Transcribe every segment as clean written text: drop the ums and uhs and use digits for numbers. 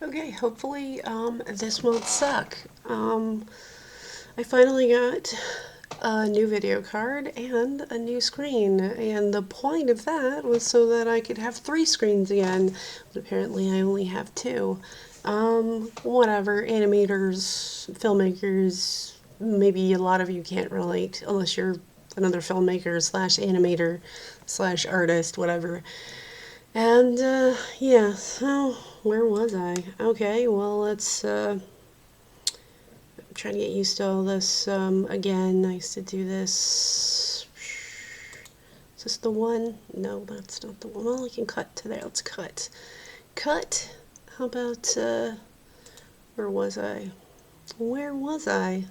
Okay, hopefully this won't suck. I finally got a new video card and a new screen, and the point of that was so that I could have three screens again, but apparently I only have two. Whatever, animators, filmmakers, maybe a lot of you can't relate unless you're another filmmaker slash animator slash artist, whatever. And yeah, so where was I? Okay, well, I'm trying to get used to all this again. I used to do this. Is this the one? No, that's not the one. Well, I can cut to there. Let's cut. Cut. How about, where was I? Where was I?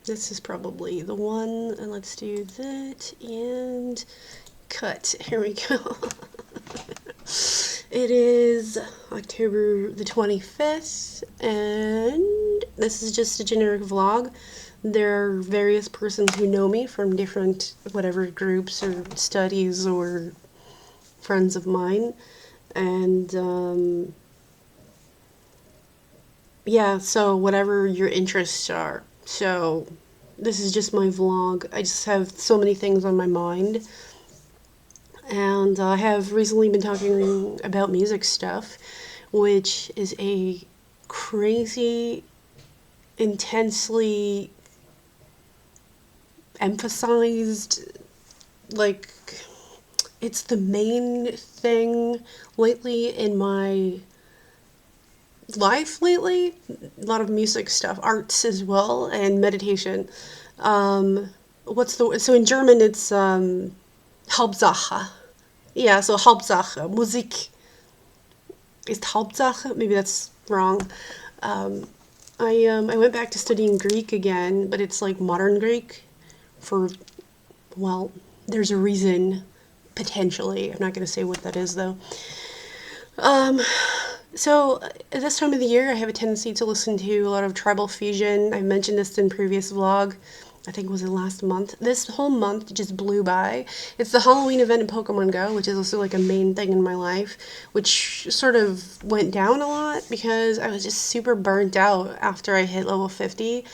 This is probably the one, and let's do that, and cut. Here we go. It is October the 25th, and this is just a generic vlog. There are various persons who know me from different whatever groups or studies or friends of mine, and yeah, so whatever your interests are. So this is just my vlog. I just have so many things on my mind. And I have recently been talking about music stuff, which is a crazy, intensely emphasized, like, it's the main thing lately in my life lately. A lot of music stuff, arts as well, and meditation. So in German it's Hauptsache. Yeah, so Hauptsache. Musik ist Hauptsache. Maybe that's wrong. I went back to studying Greek again, but it's like modern Greek for, well, there's a reason, potentially. I'm not going to say what that is, though. So at this time of the year, I have a tendency to listen to a lot of tribal fusion. I mentioned this in previous vlog. I think it was the last month. This whole month just blew by. It's the Halloween event in Pokemon Go, which is also like a main thing in my life, which sort of went down a lot because I was just super burnt out after I hit level 50.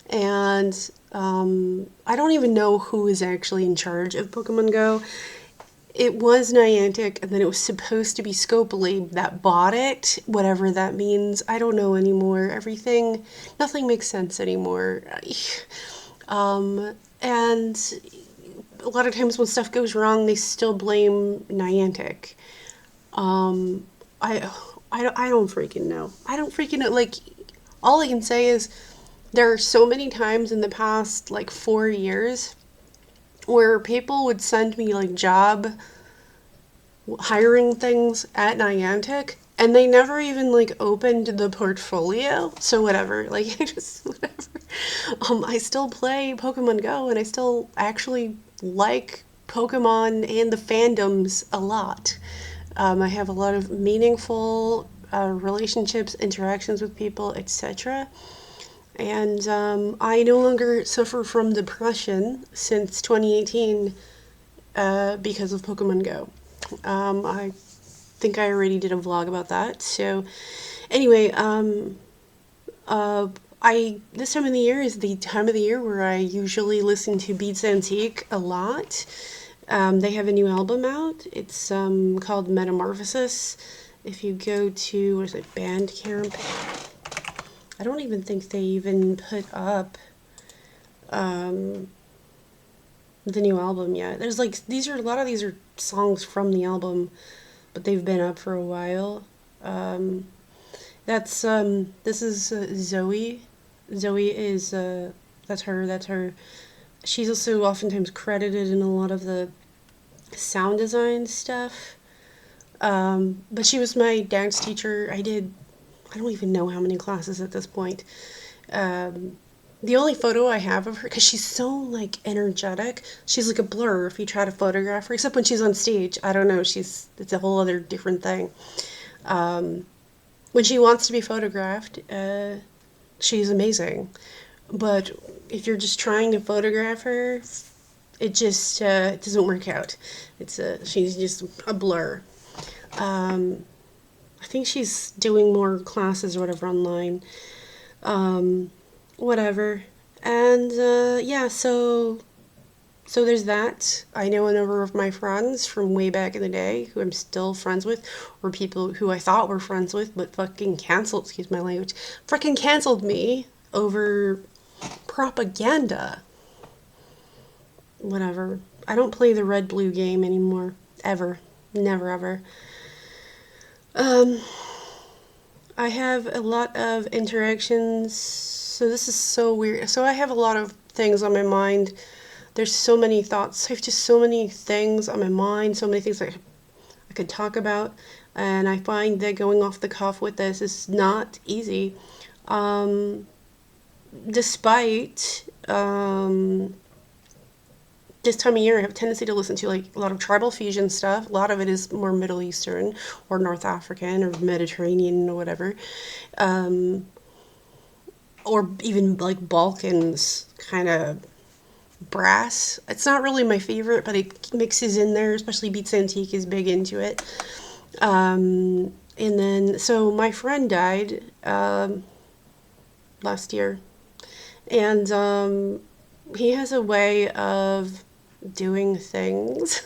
And I don't even know who is actually in charge of Pokemon Go. It was Niantic, and then it was supposed to be Scopely that bought it, whatever that means. I don't know anymore. Nothing makes sense anymore. And a lot of times when stuff goes wrong, they still blame Niantic. Um, I, I don't freaking know. I don't freaking know. Like, all I can say is there are so many times in the past, like, 4 years where people would send me, like, job hiring things at Niantic, and they never even like opened the portfolio. So whatever, like I just whatever. I still play Pokemon Go, and I still actually like Pokemon and the fandoms a lot. I have a lot of meaningful relationships, interactions with people, etc. And I no longer suffer from depression since 2018 because of Pokemon Go. I think I already did a vlog about that. So, anyway, I this time of the year is the time of the year where I usually listen to Beats Antique a lot. They have a new album out. It's called Metamorphosis. If you go to, what is it, Bandcamp? I don't even think they even put up the new album yet. There's like a lot of these are songs from the album, but they've been up for a while. This is Zoe. Zoe is that's her. That's her. She's also oftentimes credited in a lot of the sound design stuff. But she was my dance teacher. I don't even know how many classes at this point. The only photo I have of her, because she's so like energetic, she's like a blur if you try to photograph her, except when she's on stage. I don't know, it's a whole other different thing. When she wants to be photographed, she's amazing. But if you're just trying to photograph her, it just it doesn't work out. She's just a blur. I think she's doing more classes or whatever online. Whatever. And yeah, so there's that. I know a number of my friends from way back in the day who I'm still friends with, or people who I thought were friends with, but fucking canceled, excuse my language, freaking canceled me over propaganda. Whatever. I don't play the red blue game anymore. Ever. Never ever. Um, I have a lot of interactions. So this is so weird. So I have a lot of things on my mind. There's so many thoughts. I have just so many things on my mind, so many things I could talk about. And I find that going off the cuff with this is not easy. Despite this time of year, I have a tendency to listen to like a lot of tribal fusion stuff. A lot of it is more Middle Eastern or North African or Mediterranean or whatever. Or even like Balkans kind of brass. It's not really my favorite, but it mixes in there, especially Beats Antique is big into it. And then, so my friend died last year. And he has a way of doing things.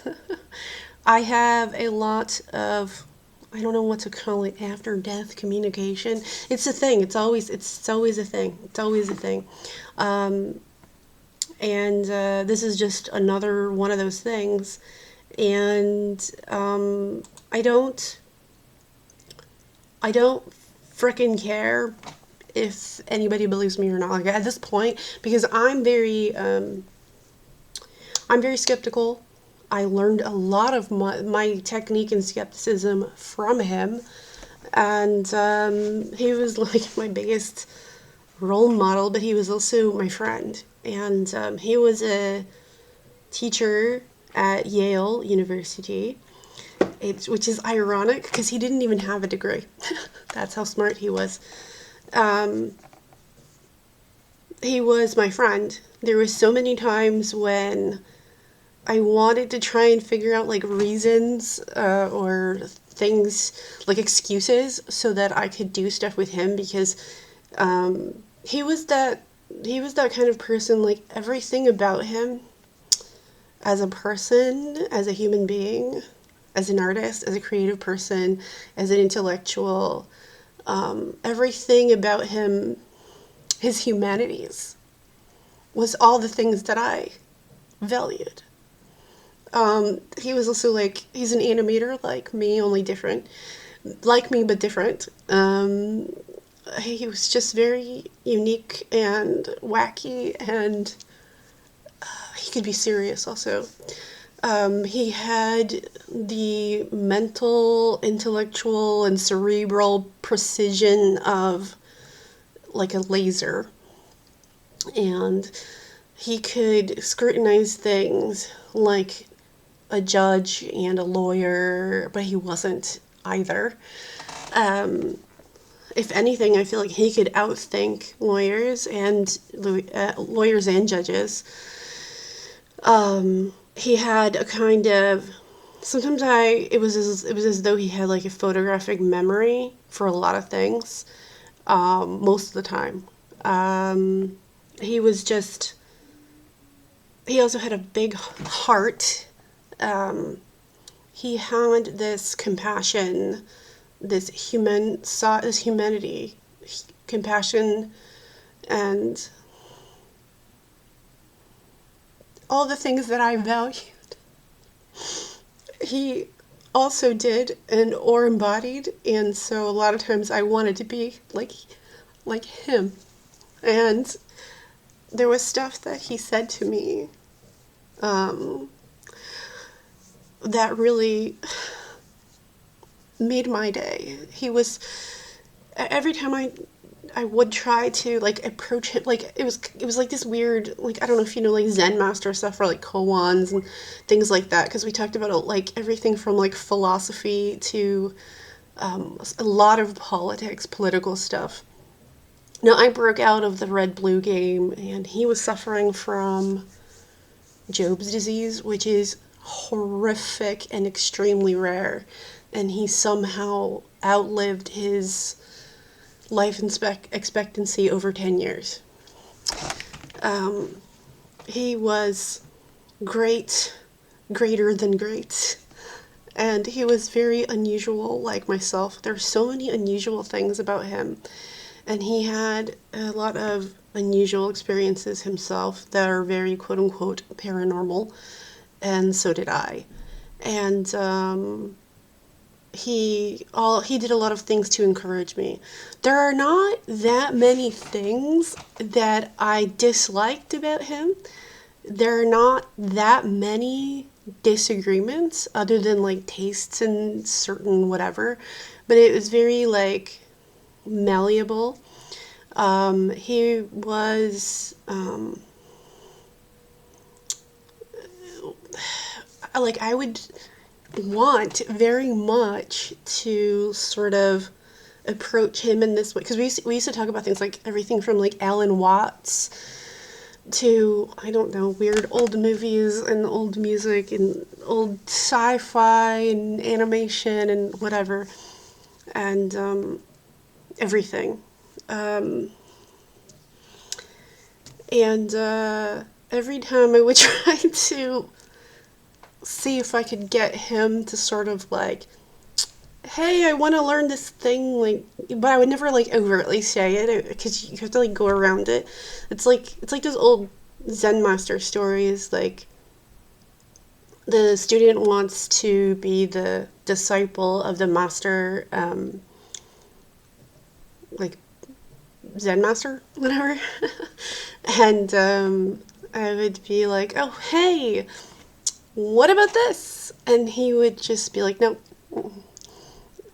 I have a lot of, I don't know what to call it, after death communication. It's a thing. It's always a thing. It's always a thing. And this is just another one of those things. And I don't frickin' care if anybody believes me or not. Like at this point, because I'm very skeptical. I learned a lot of my technique and skepticism from him, and he was like my biggest role model, but he was also my friend. And he was a teacher at Yale University, which is ironic because he didn't even have a degree. That's how smart he was. He was my friend. There were so many times when I wanted to try and figure out like reasons or things like excuses so that I could do stuff with him, because he was that kind of person. Like everything about him as a person, as a human being, as an artist, as a creative person, as an intellectual, everything about him, his humanities, was all the things that I valued. He was also like, he's an animator like me, only different. Like me, but different. He was just very unique and wacky, and he could be serious also. He had the mental, intellectual, and cerebral precision of like a laser. And he could scrutinize things like a judge and a lawyer, but he wasn't either. If anything, I feel like he could outthink lawyers and judges. He had a kind of, sometimes it was as though he had like a photographic memory for a lot of things. Most of the time, he was just. He also had a big heart. He had this compassion, this humanity, compassion, and all the things that I valued. He also did and or embodied, and so a lot of times I wanted to be like him. And there was stuff that he said to me that really made my day. He was, every time I would try to like approach him, like it was like this weird, like I don't know if you know like Zen master stuff or like koans and things like that, because we talked about like everything from like philosophy to a lot of political stuff. Now I broke out of the red-blue game, and he was suffering from Job's disease, which is horrific and extremely rare, and he somehow outlived his life expectancy over 10 years. He was greater than great. And he was very unusual, like myself. There's so many unusual things about him. And he had a lot of unusual experiences himself that are very quote-unquote paranormal. And so did I. And he did a lot of things to encourage me. There are not that many things that I disliked about him. There are not that many disagreements other than like tastes and certain whatever, but it was very like malleable. He was like, I would want very much to sort of approach him in this way, because we used to talk about things like everything from like Alan Watts to, I don't know, weird old movies and old music and old sci-fi and animation and whatever, and everything. And every time I would try to see if I could get him to sort of like, hey, I want to learn this thing, like, but I would never like overtly say it, because you have to like go around it. It's like those old Zen master stories, like the student wants to be the disciple of the master, like Zen master, whatever. And I would be like, oh, hey, what about this? And he would just be like, no.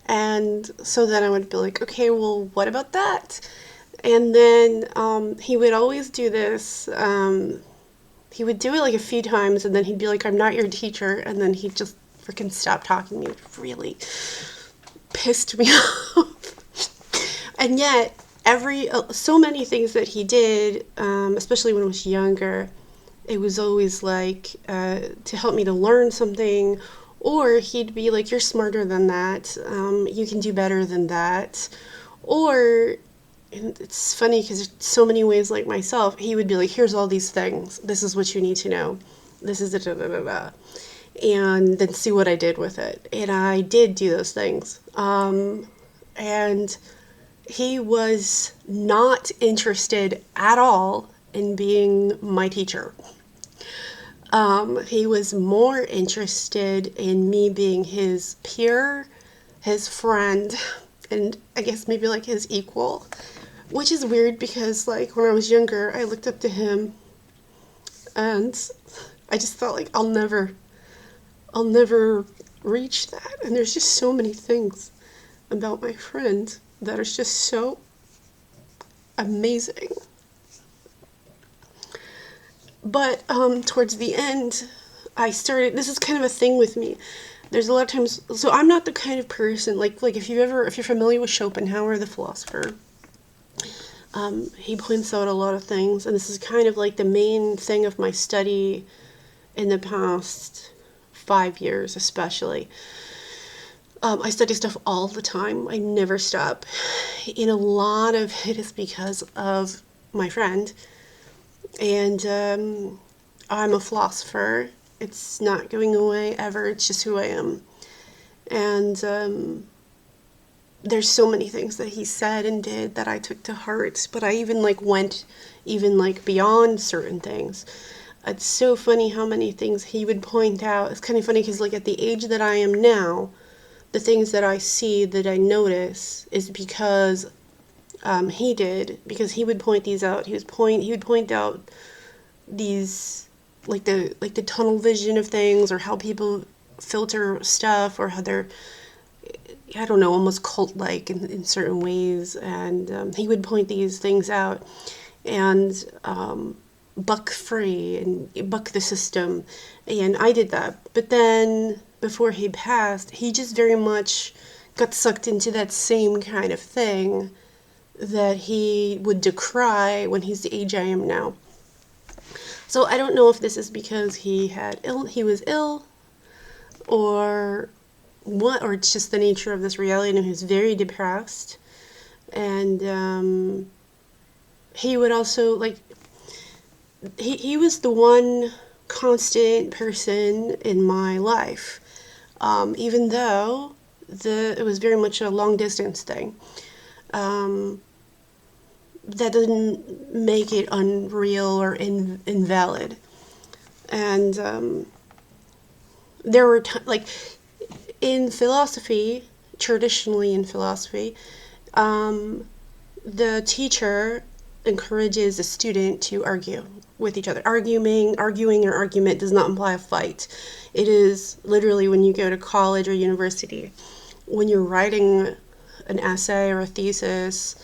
And so then I would be like, okay, well, what about that? And then he would always do this. He would do it like a few times, and then he'd be like, I'm not your teacher. And then he'd just freaking stop talking to me. It really pissed me off. And yet, so many things that he did, especially when I was younger, it was always like to help me to learn something. Or he'd be like, you're smarter than that. You can do better than that. Or, and it's funny because there's so many ways like myself, he would be like, here's all these things. This is what you need to know. This is da-da-da-da-da. And then see what I did with it. And I did do those things. And he was not interested at all in being my teacher. He was more interested in me being his peer, his friend, and I guess maybe like his equal, which is weird because like when I was younger, I looked up to him and I just thought like I'll never reach that. And there's just so many things about my friend that is just so amazing. But towards the end, this is kind of a thing with me. There's a lot of times, so I'm not the kind of person, like if you're familiar with Schopenhauer, the philosopher, he points out a lot of things, and this is kind of like the main thing of my study in the past 5 years especially. I study stuff all the time. I never stop. And a lot of it is because of my friend. And I'm a philosopher. It's not going away ever. It's just who I am. And there's so many things that he said and did that I took to heart. But I even went beyond certain things. It's so funny how many things he would point out. It's kind of funny because at the age that I am now, the things that I see, that I notice, is because he did, because he would point these out. He would point out these, the tunnel vision of things, or how people filter stuff, or how they're, I don't know, almost cult-like in certain ways. And he would point these things out and buck free and buck the system. And I did that. But then before he passed, he just very much got sucked into that same kind of thing that he would decry when he's the age I am now. So I don't know if this is because he was ill, or what, or it's just the nature of this reality, and who's very depressed. And he would also, like, he was the one constant person in my life, even though it was very much a long distance thing. That doesn't make it unreal or invalid. And there were like in philosophy, traditionally in philosophy, the teacher encourages a student to argue with each other. Arguing or argument does not imply a fight. It is literally when you go to college or university, when you're writing an essay or a thesis,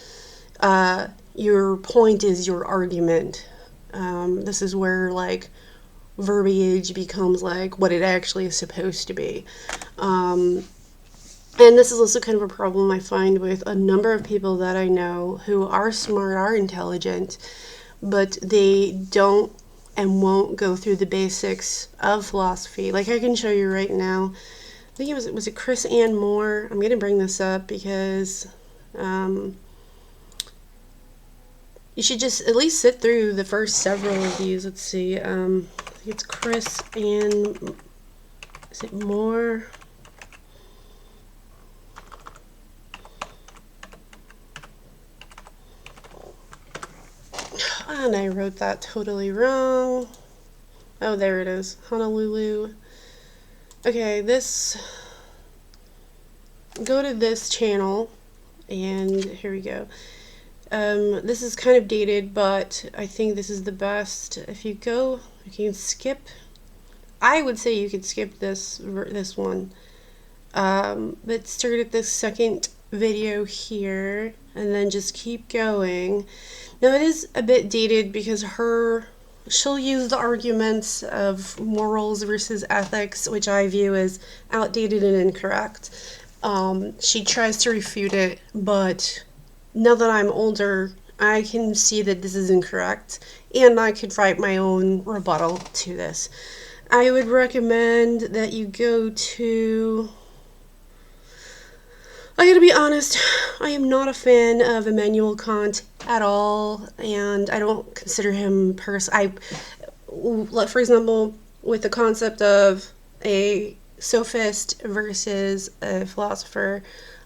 your point is your argument. This is where, like, verbiage becomes like what it actually is supposed to be. And this is also kind of a problem I find with a number of people that I know who are smart, are intelligent, but they don't and won't go through the basics of philosophy. Like, I can show you right now. I think was it Chris Ann Moore? I'm going to bring this up because you should just at least sit through the first several of these. Let's see. I think it's Chris Ann. Is it Moore? And I wrote that totally wrong. Oh, there it is. Honolulu. Okay, go to this channel, and here we go. This is kind of dated, but I think this is the best. If you can skip. I would say you could skip this one. But start at this second video here, and then just keep going. Now, it is a bit dated because she'll use the arguments of morals versus ethics, which I view as outdated and incorrect. She tries to refute it, but now that I'm older, I can see that this is incorrect, and I could write my own rebuttal to this. I would recommend that you go to... I gotta be honest, I am not a fan of Immanuel Kant at all, and I don't consider him for example, with the concept of a sophist versus a philosopher,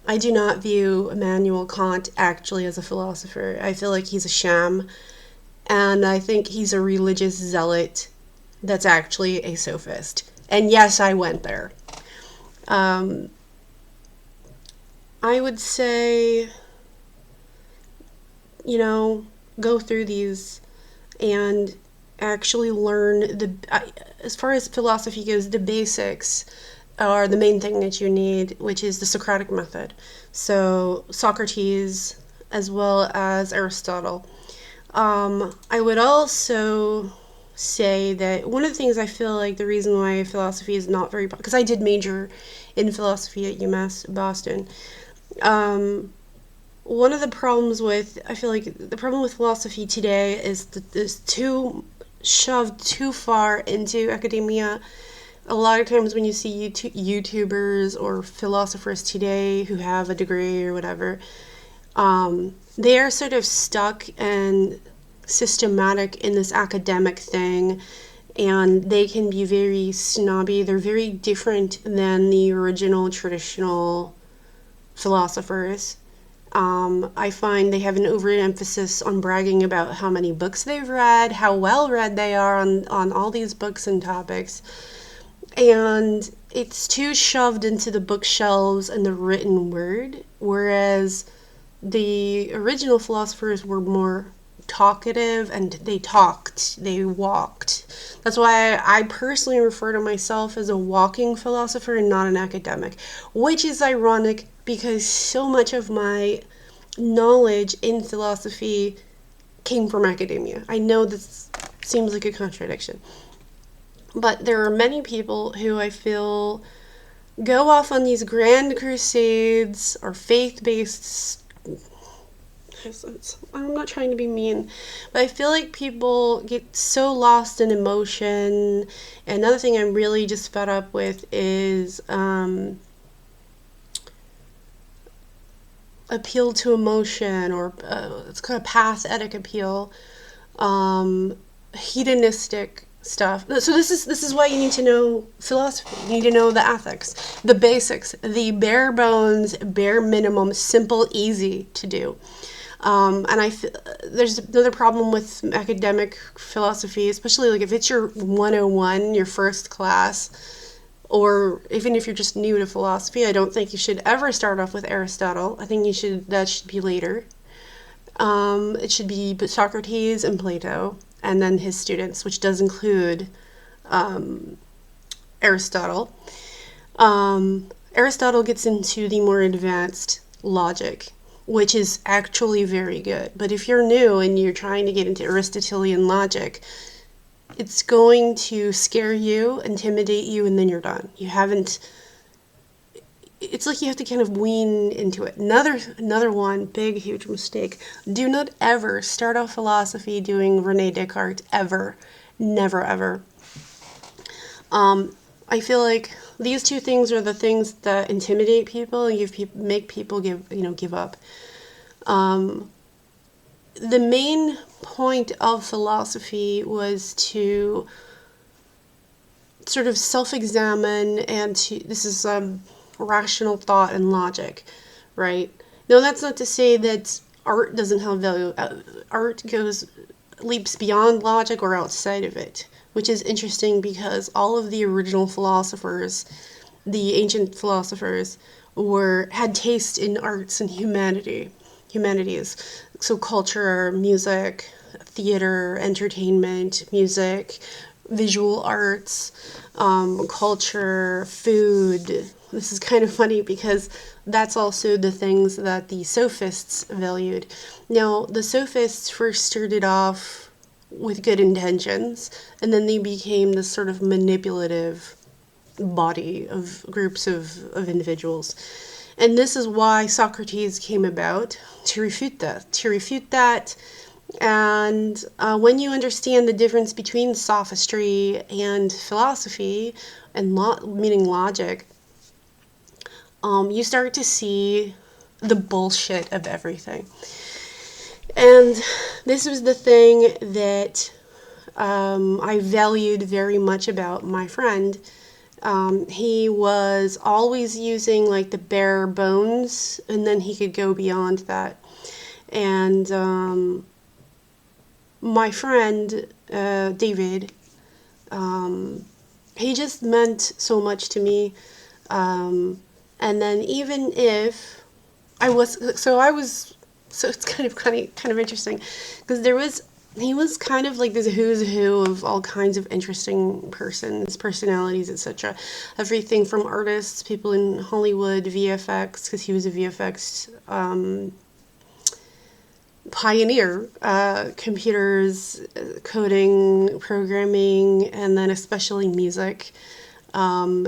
I do not view Immanuel Kant actually as a philosopher. I feel like he's a sham, and I think he's a religious zealot that's actually a sophist. And yes, I went there. I would say, go through these and actually learn as far as philosophy goes, the basics are the main thing that you need, which is the Socratic method. So Socrates as well as Aristotle. I would also say that one of the things I feel like the reason why philosophy is not very, because I did major in philosophy at UMass Boston. One of the problems I feel like the problem with philosophy today is that it's shoved too far into academia. A lot of times when you see YouTubers or philosophers today who have a degree or whatever, they are sort of stuck and systematic in this academic thing, and they can be very snobby. They're very different than the original traditional philosophers. I find they have an overemphasis on bragging about how many books they've read, how well read they are on all these books and topics. And it's too shoved into the bookshelves and the written word, whereas the original philosophers were more talkative, and they talked, they walked. That's why I personally refer to myself as a walking philosopher and not an academic, which is ironic because so much of my knowledge in philosophy came from academia. I know this seems like a contradiction, but there are many people who I feel go off on these grand crusades or faith-based I'm not trying to be mean, but I feel like people get so lost in emotion. Another thing I'm really just fed up with is appeal to emotion, or it's called a pathetic appeal, hedonistic stuff. So this is why you need to know philosophy. You need to know the ethics, the basics, the bare bones, bare minimum, simple, easy to do. And there's another problem with academic philosophy, especially like if it's your 101, your first class, or even if you're just new to philosophy. I don't think you should ever start off with Aristotle. I think that should be later. It should be Socrates and Plato, and then his students, which does include Aristotle. Aristotle gets into the more advanced logic, which is actually very good. But if you're new and you're trying to get into Aristotelian logic, it's going to scare you, intimidate you, and then you're done. It's like you have to kind of wean into it. Another one, big, huge mistake. Do not ever start off philosophy doing René Descartes, ever. Never, ever. I feel like these two things are the things that intimidate people and make people give up. The main point of philosophy was to sort of self-examine this is rational thought and logic, right? Now, that's not to say that art doesn't have value. Art leaps beyond logic or outside of it, which is interesting because all of the original philosophers, the ancient philosophers, had taste in arts and humanities. So culture, music, theater, entertainment, music, visual arts, culture, food. This is kind of funny because that's also the things that the sophists valued. Now, the sophists first started off with good intentions, and then they became this sort of manipulative body of groups of individuals. And this is why Socrates came about, to refute that. And when you understand the difference between sophistry and philosophy, and meaning logic, you start to see the bullshit of everything. And this was the thing that I valued very much about my friend. He was always using like the bare bones, and then he could go beyond that. And my friend, David, he just meant so much to me. And then even if so it's kind of interesting because he was kind of like this who's who of all kinds of interesting personalities, etc. Everything from artists, people in Hollywood, VFX, because he was a VFX pioneer, computers, coding, programming, and then especially music.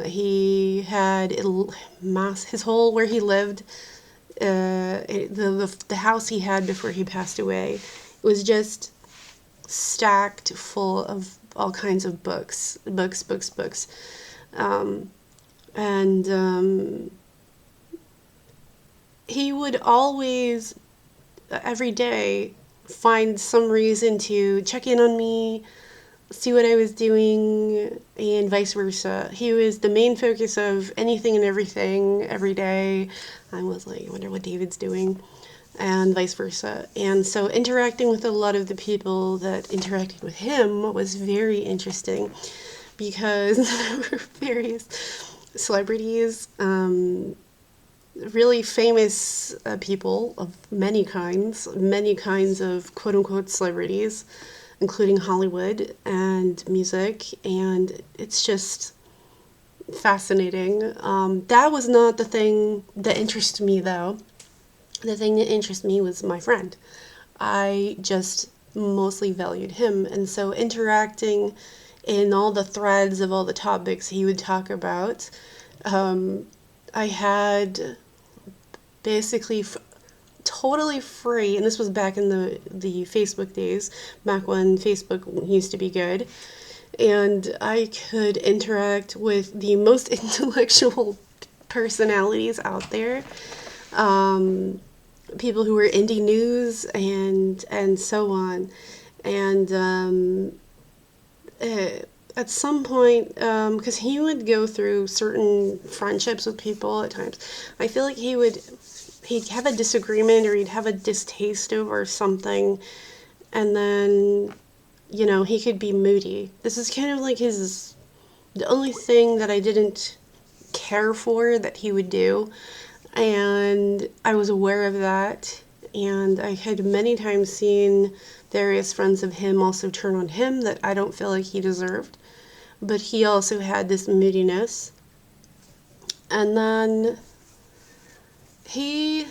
He had his whole where he lived, the house he had before he passed away was just stacked full of all kinds of books. And he would always, every day, find some reason to check in on me, see what I was doing, and vice versa. He was the main focus of anything and everything every day. I was like, I wonder what David's doing, and vice versa. And so interacting with a lot of the people that interacted with him was very interesting because there were various celebrities, really famous people of many kinds of quote-unquote celebrities, including Hollywood and music, and it's just fascinating. That was not the thing that interested me, though. The thing that interested me was my friend. I just mostly valued him, and so interacting in all the threads of all the topics he would talk about, I had basically totally free, and this was back in the Facebook days, back when Facebook used to be good, and I could interact with the most intellectual personalities out there, people who were indie news and so on, and at some point, because he would go through certain friendships with people at times, I feel like he'd have a disagreement or he'd have a distaste over something, and then, he could be moody. This is kind of like the only thing that I didn't care for that he would do, and I was aware of that, and I had many times seen various friends of him also turn on him that I don't feel like he deserved, but he also had this moodiness. And then he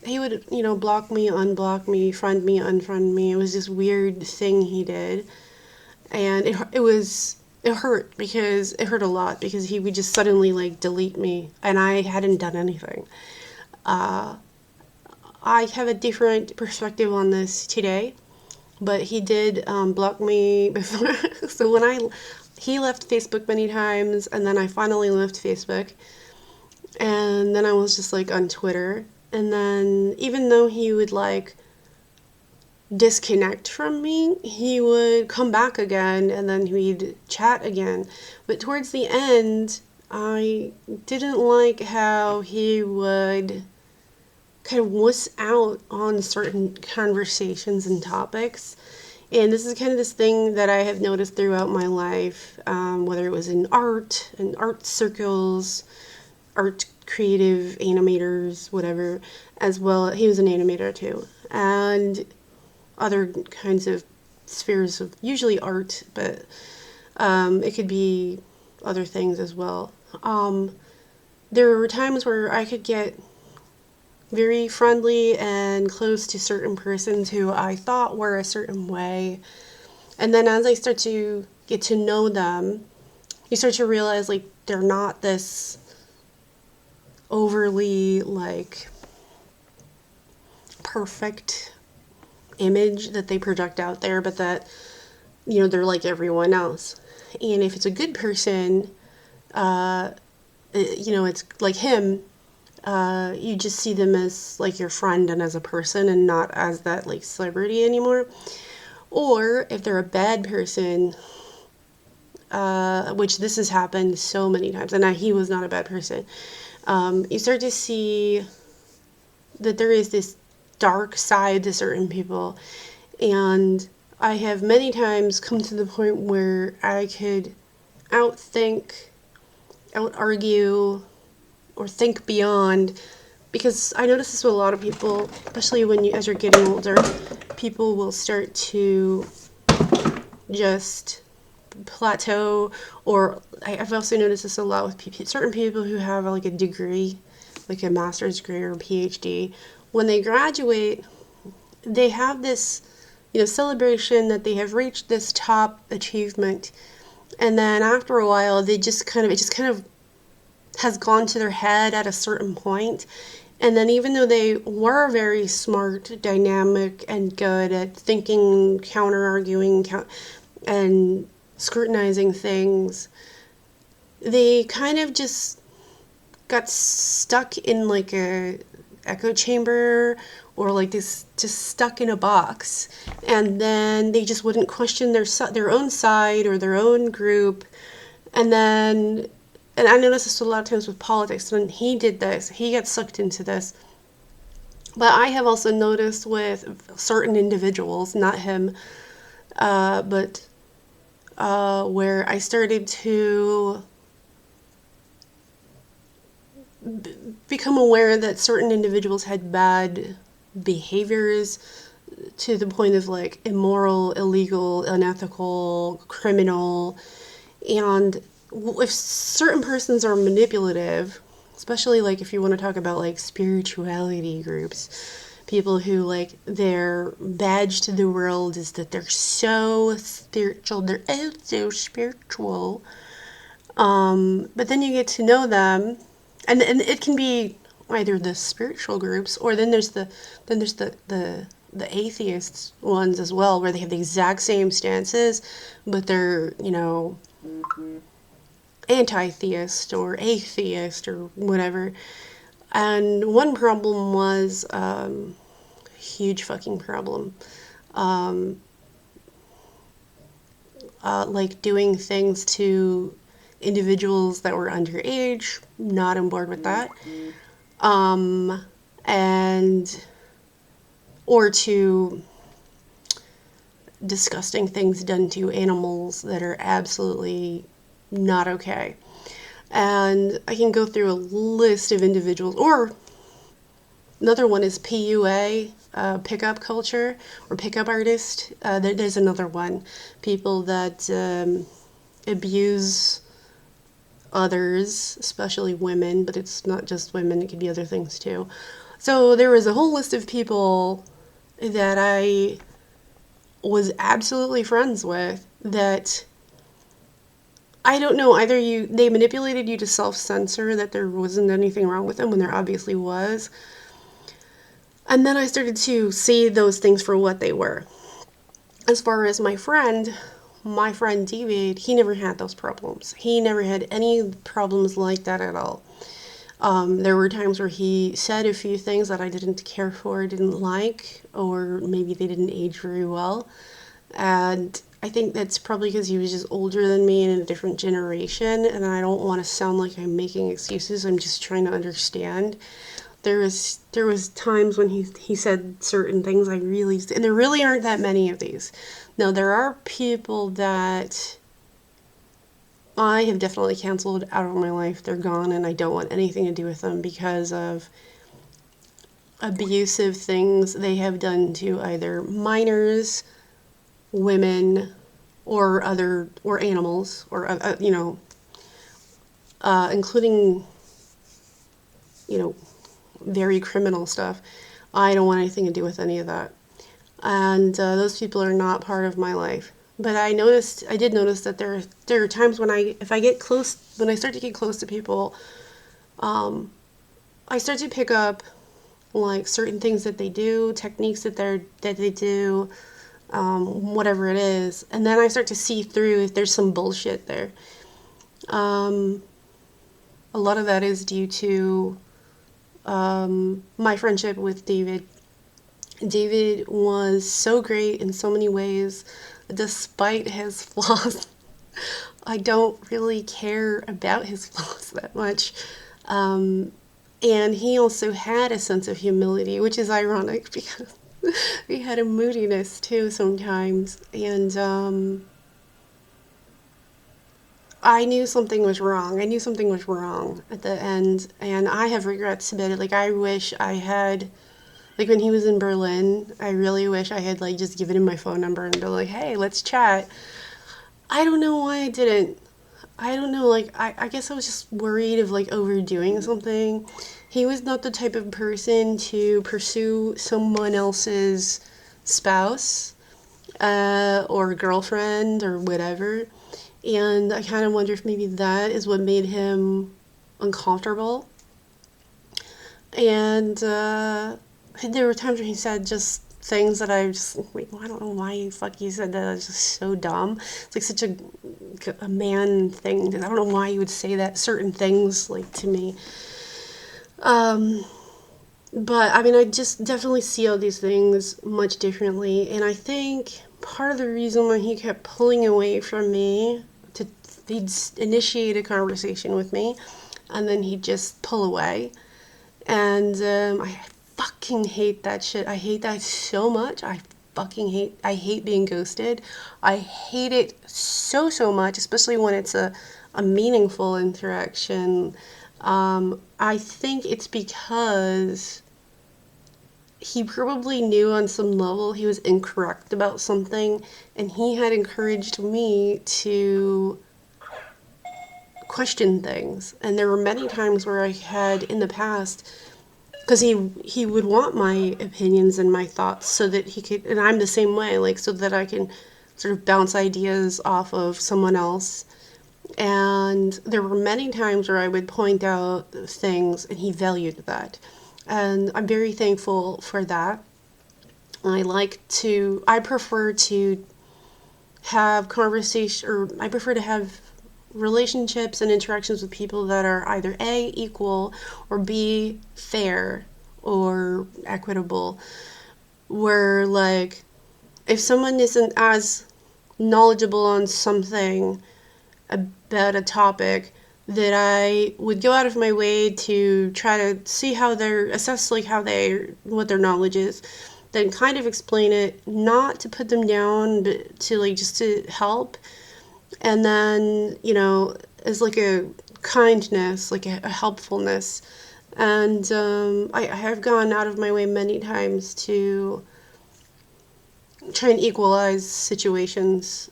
would, block me, unblock me, friend me, unfriend me. It was this weird thing he did, and it hurt, because it hurt a lot, because he would just suddenly like delete me and I hadn't done anything. I have a different perspective on this today, but he did block me before. So he left Facebook many times, and then I finally left Facebook, and then I was just like on Twitter, and then even though he would like disconnect from me, he would come back again, and then we'd chat again. But towards the end, I didn't like how he would kind of wuss out on certain conversations and topics. And this is kind of this thing that I have noticed throughout my life, whether it was in art and art circles, art creative animators, whatever, as well. He was an animator too, and other kinds of spheres of usually art, but it could be other things as well. There were times where I could get very friendly and close to certain persons who I thought were a certain way. And then as I start to get to know them, you start to realize like they're not this overly like perfect image that they project out there, but that, they're like everyone else. And if it's a good person, it's like him, you just see them as like your friend and as a person, and not as that like celebrity anymore. Or if they're a bad person, which this has happened so many times, and he was not a bad person, you start to see that there is this dark side to certain people. And I have many times come to the point where I could outthink, out-argue, or think beyond, because I notice this with a lot of people, especially as you're getting older, people will start to just plateau. Or I've also noticed this a lot with certain people who have like a degree, like a master's degree or a PhD. When they graduate, they have this, celebration that they have reached this top achievement, and then after a while, it just kind of has gone to their head at a certain point. And then even though they were very smart, dynamic, and good at thinking, counter-arguing, and scrutinizing things, they kind of just got stuck in like a echo chamber, or like this, just stuck in a box, and then they just wouldn't question their own side or their own group. And I noticed this a lot of times with politics. When he did this, he got sucked into this. But I have also noticed with certain individuals, not him, but where I started to become aware that certain individuals had bad behaviors to the point of like immoral, illegal, unethical, criminal. And if certain persons are manipulative, especially like if you want to talk about like spirituality groups, people who like their badge to the world is that they're so spiritual, they're so spiritual. But then you get to know them, and it can be either the spiritual groups, or then there's the atheist ones as well, where they have the exact same stances, but they're, anti-theist or atheist or whatever. And one problem was, huge fucking problem, like doing things to individuals that were underage, not on board with that. And or to disgusting things done to animals that are absolutely not okay. And I can go through a list of individuals, or another one is PUA, pickup culture, or pickup artist. There's another one. People that abuse others, especially women, but it's not just women, it could be other things too. So there was a whole list of people that I was absolutely friends with that, I don't know, either they manipulated you to self-censor that there wasn't anything wrong with them when there obviously was. And then I started to see those things for what they were. As far as my friend David, he never had those problems. He never had any problems like that at all. There were times where he said a few things that I didn't care for, didn't like, or maybe they didn't age very well. And I think that's probably because he was just older than me and in a different generation, and I don't want to sound like I'm making excuses. I'm just trying to understand. There was times when he said certain things I really, and there really aren't that many of these. Now, there are people that I have definitely canceled out of my life. They're gone, and I don't want anything to do with them because of abusive things they have done to either minors, women, or animals, or including very criminal stuff. I don't want anything to do with any of that, and those people are not part of my life. But I did notice that there are times when when I start to get close to people, I start to pick up like certain things that they do, techniques that they do, whatever it is, and then I start to see through if there's some bullshit there. A lot of that is due to my friendship with David. David was so great in so many ways, despite his flaws. I don't really care about his flaws that much. And he also had a sense of humility, which is ironic because he had a moodiness too sometimes. And I knew something was wrong. I knew something was wrong at the end, and I have regrets about it. Like, I wish I had, like, when he was in Berlin, I really wish I had, like, just given him my phone number and been like, hey, let's chat. I don't know why I didn't. I don't know, like, I guess I was just worried of, like, overdoing something. He was not the type of person to pursue someone else's spouse, or girlfriend, or whatever. And I kind of wonder if maybe that is what made him uncomfortable. And there were times where he said just things that I just like, well, I don't know why the fuck he said that. It's just so dumb. It's like such a man thing. I don't know why you would say that, certain things, like, to me. But I mean, I just definitely see all these things much differently, and I think part of the reason why he kept pulling away from me, he'd initiate a conversation with me, and then he'd just pull away. And I fucking hate that shit. I hate that so much. I hate being ghosted. I hate it so much, especially when it's a meaningful interaction. I think it's because he probably knew on some level he was incorrect about something, and he had encouraged me to question things. And there were many times where I had in the past, because he would want my opinions and my thoughts so that he could, and I'm the same way, like, so that I can sort of bounce ideas off of someone else And there were many times where I would point out things and he valued that. And I'm very thankful for that. I prefer to have conversation, or I prefer to have relationships and interactions with people that are either A, equal, or B, fair or equitable. Where, like, if someone isn't as knowledgeable on something about a topic, that I would go out of my way to try to see how they're assess, like, what their knowledge is, then kind of explain it, not to put them down, but to, like, just to help. And then, as like a kindness, like a helpfulness. And I have gone out of my way many times to try and equalize situations,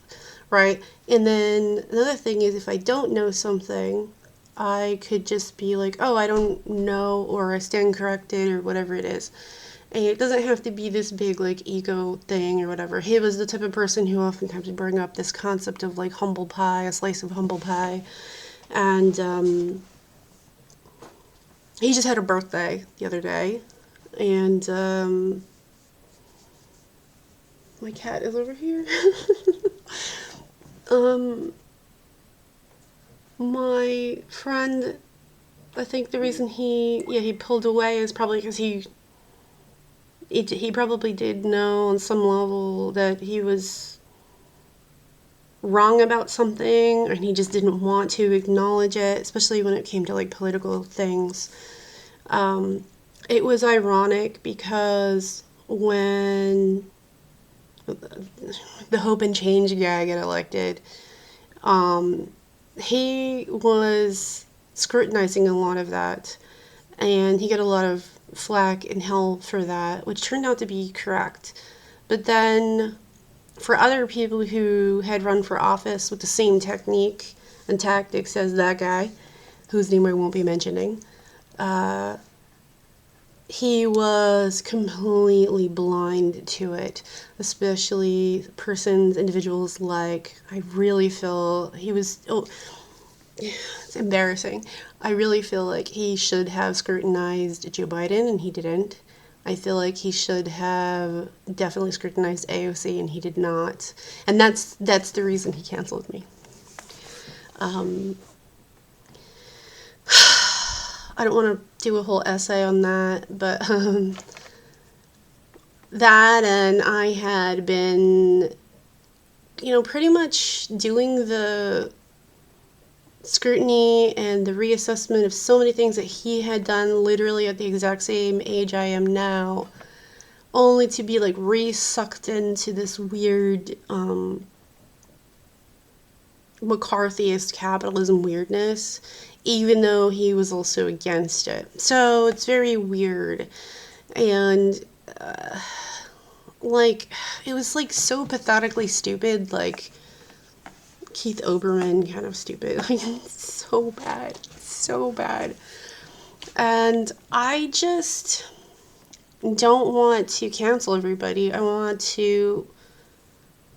right? And then another thing is, if I don't know something, I could just be like, oh, I don't know, or I stand corrected, or whatever it is. And it doesn't have to be this big, like, ego thing or whatever. He was the type of person who oftentimes would bring up this concept of, like, humble pie, a slice of humble pie. And he just had a birthday the other day. And my cat is over here. My friend, I think the reason he pulled away is probably because he probably did know on some level that he was wrong about something, and he just didn't want to acknowledge it, especially when it came to, like, political things. It was ironic because when the Hope and Change guy got elected, he was scrutinizing a lot of that, and he got a lot of flack and hell for that, which turned out to be correct. But then for other people who had run for office with the same technique and tactics as that guy, whose name I won't be mentioning, he was completely blind to it, especially individuals like, I really feel he was, it's embarrassing. I really feel like he should have scrutinized Joe Biden, and he didn't. I feel like he should have definitely scrutinized AOC, and he did not. And that's the reason he canceled me. I don't want to do a whole essay on that, but that, and I had been, pretty much doing the scrutiny and the reassessment of so many things that he had done literally at the exact same age I am now, only to be, like, re-sucked into this weird McCarthyist capitalism weirdness, even though he was also against it. So it's very weird. And like, it was, like, so pathetically stupid, like Keith Olbermann kind of stupid. Like, it's so bad. So bad. And I just don't want to cancel everybody. I want to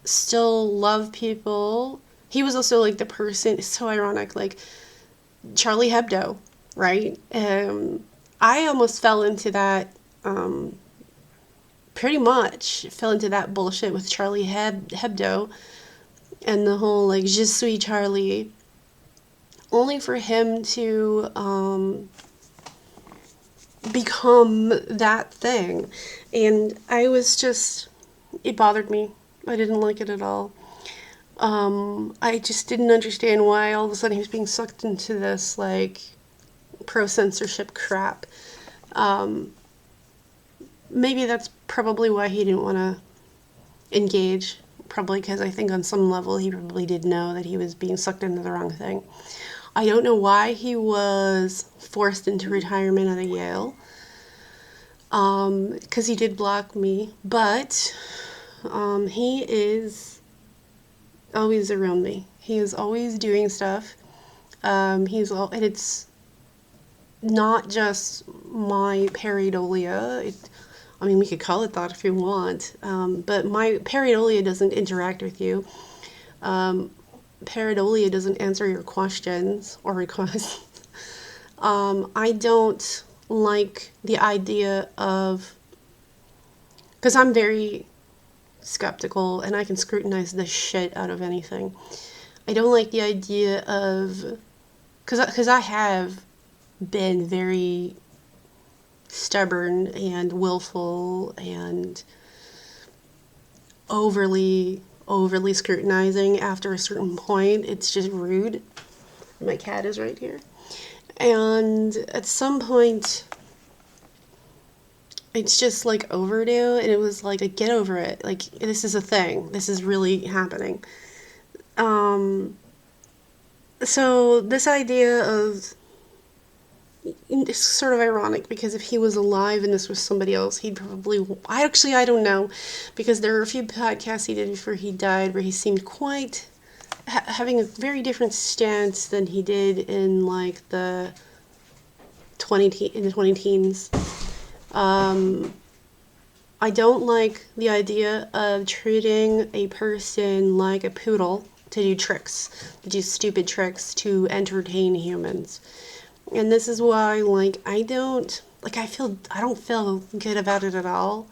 still love people. He was also, like, the person, it's so ironic, like, Charlie Hebdo, right? I almost fell into that, pretty much fell into that bullshit with Charlie Hebdo and the whole, like, Je suis Charlie, only for him to become that thing. And I was just, it bothered me. I didn't like it at all. I just didn't understand why all of a sudden he was being sucked into this, like, pro-censorship crap. Maybe that's probably why he didn't want to engage. Probably because I think on some level he probably did know that he was being sucked into the wrong thing. I don't know why he was forced into retirement at Yale. Because he did block me. But he is always around me. He is always doing stuff. And it's not just my pareidolia. I mean, we could call it that if you want. But my pareidolia doesn't interact with you. pareidolia doesn't answer your questions or requests. I don't like the idea of, because I'm very skeptical and I can scrutinize the shit out of anything. I don't like the idea of, because I have been very stubborn and willful and overly scrutinizing. After a certain point, it's just rude. My cat is right here. And at some point, it's just like overdue, and it was like, get over it. Like, this is a thing. This is really happening. So this idea of, it's sort of ironic, because if he was alive and this was somebody else, he'd probably, I don't know, because there were a few podcasts he did before he died where he seemed quite, having a very different stance than he did in like the 20 teens. I don't like the idea of treating a person like a poodle to do tricks, to do stupid tricks to entertain humans. And this is why, like, I don't feel good about it at all.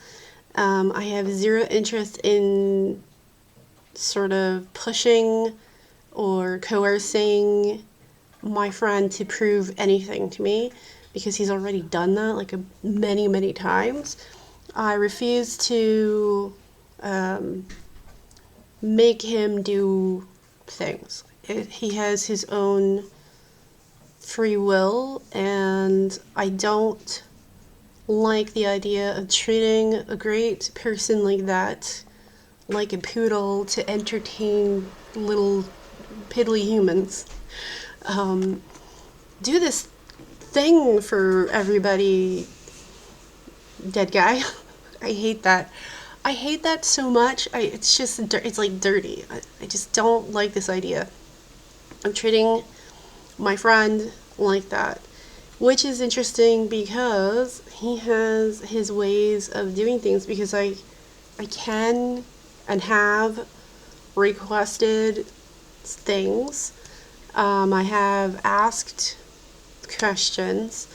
I have zero interest in sort of pushing or coercing my friend to prove anything to me, because he's already done that like many, many times. I refuse to make him do things. He has his own free will, and I don't like the idea of treating a great person like that, like a poodle, to entertain little piddly humans. Do this thing for everybody, dead guy. I hate that. I hate that so much. It's like dirty. I just don't like this idea of treating my friend like that, which is interesting because he has his ways of doing things, because I can and have requested things. I have asked questions,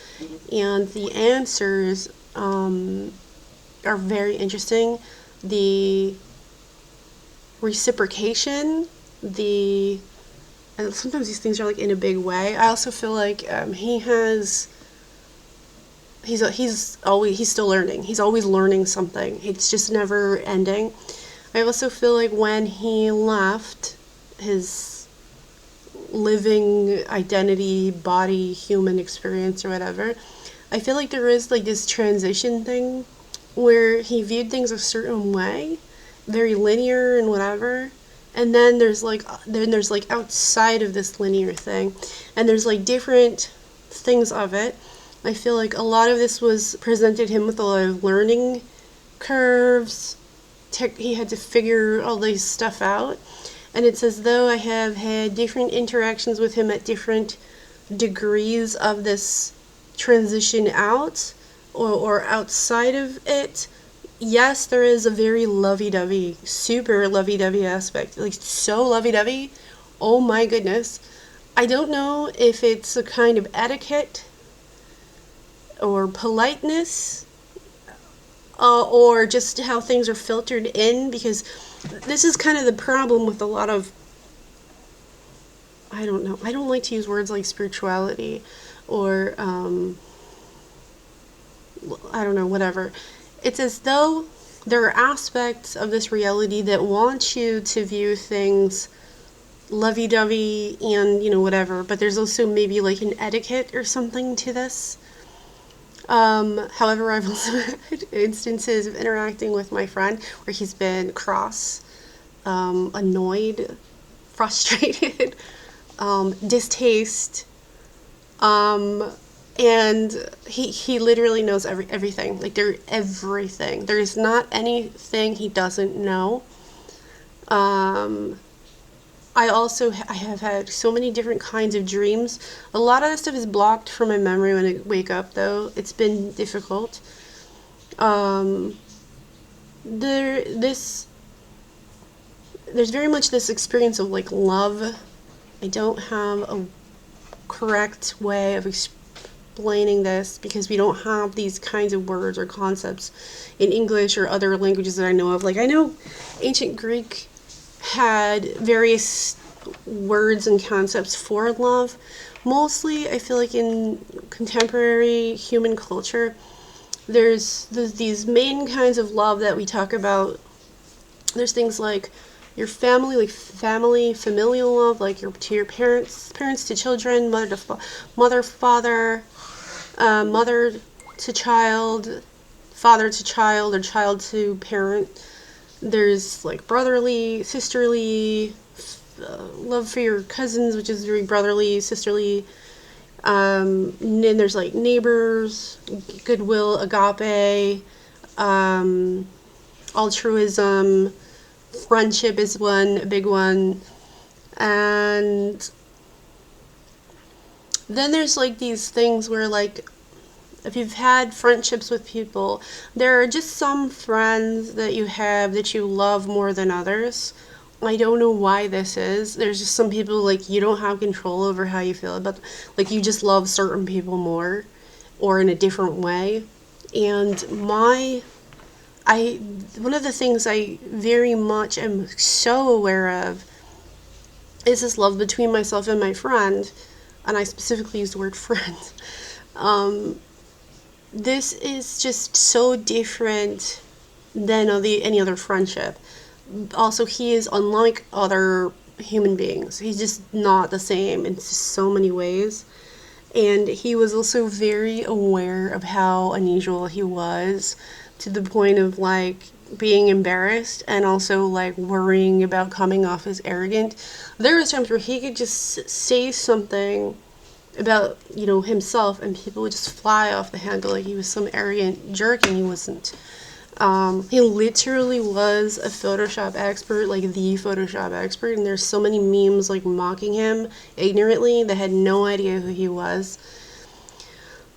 and the answers are very interesting. The reciprocation, and sometimes these things are like in a big way. I also feel like he's still learning. He's always learning something. It's just never ending. I also feel like when he left his living identity, body, human experience, or whatever, I feel like there is like this transition thing where he viewed things a certain way, very linear and whatever, and then there's like outside of this linear thing, and there's like different things of it. I feel like a lot of this was presented him with a lot of learning curves. He had to figure all this stuff out, and it's as though I have had different interactions with him at different degrees of this transition out, or outside of it. Yes, there is a very lovey-dovey, super lovey-dovey aspect, like so lovey-dovey, oh my goodness. I don't know if it's a kind of etiquette or politeness, or just how things are filtered in, because this is kind of the problem with a lot of, I don't know, I don't like to use words like spirituality or I don't know, whatever. It's as though there are aspects of this reality that want you to view things lovey-dovey and, whatever, but there's also maybe like an etiquette or something to this. However, I've also had instances of interacting with my friend where he's been cross, annoyed, frustrated, distaste, and he literally knows everything. Like, everything. There is not anything he doesn't know. I have had so many different kinds of dreams. A lot of this stuff is blocked from my memory when I wake up, though. It's been difficult. There's very much this experience of, like, love I don't have a correct way of explaining this because we don't have these kinds of words or concepts in English or other languages that I know of. Like, I know ancient Greek had various words and concepts for love. Mostly, I feel like in contemporary human culture, there's these main kinds of love that we talk about. There's things like your family, like familial love, like to your parents to children, mother, father, mother to child, father to child, or child to parent. There's like brotherly, sisterly, love for your cousins, which is very brotherly, sisterly. And then there's like neighbors, goodwill, agape, altruism, friendship is one, a big one. And then there's like these things where, like, if you've had friendships with people, there are just some friends that you have that you love more than others. I don't know why this is. There's just some people, like, you don't have control over how you feel about, like, you just love certain people more or in a different way. And one of the things I very much am so aware of is this love between myself and my friend, and I specifically use the word friend. This is just so different than any other friendship. Also, he is unlike other human beings. He's just not the same in just so many ways. And he was also very aware of how unusual he was, to the point of, like, being embarrassed and also, like, worrying about coming off as arrogant. There was times where he could just say something about, himself, and people would just fly off the handle like he was some arrogant jerk, and he wasn't. He literally was a Photoshop expert, like the Photoshop expert, and there's so many memes, like, mocking him ignorantly that had no idea who he was.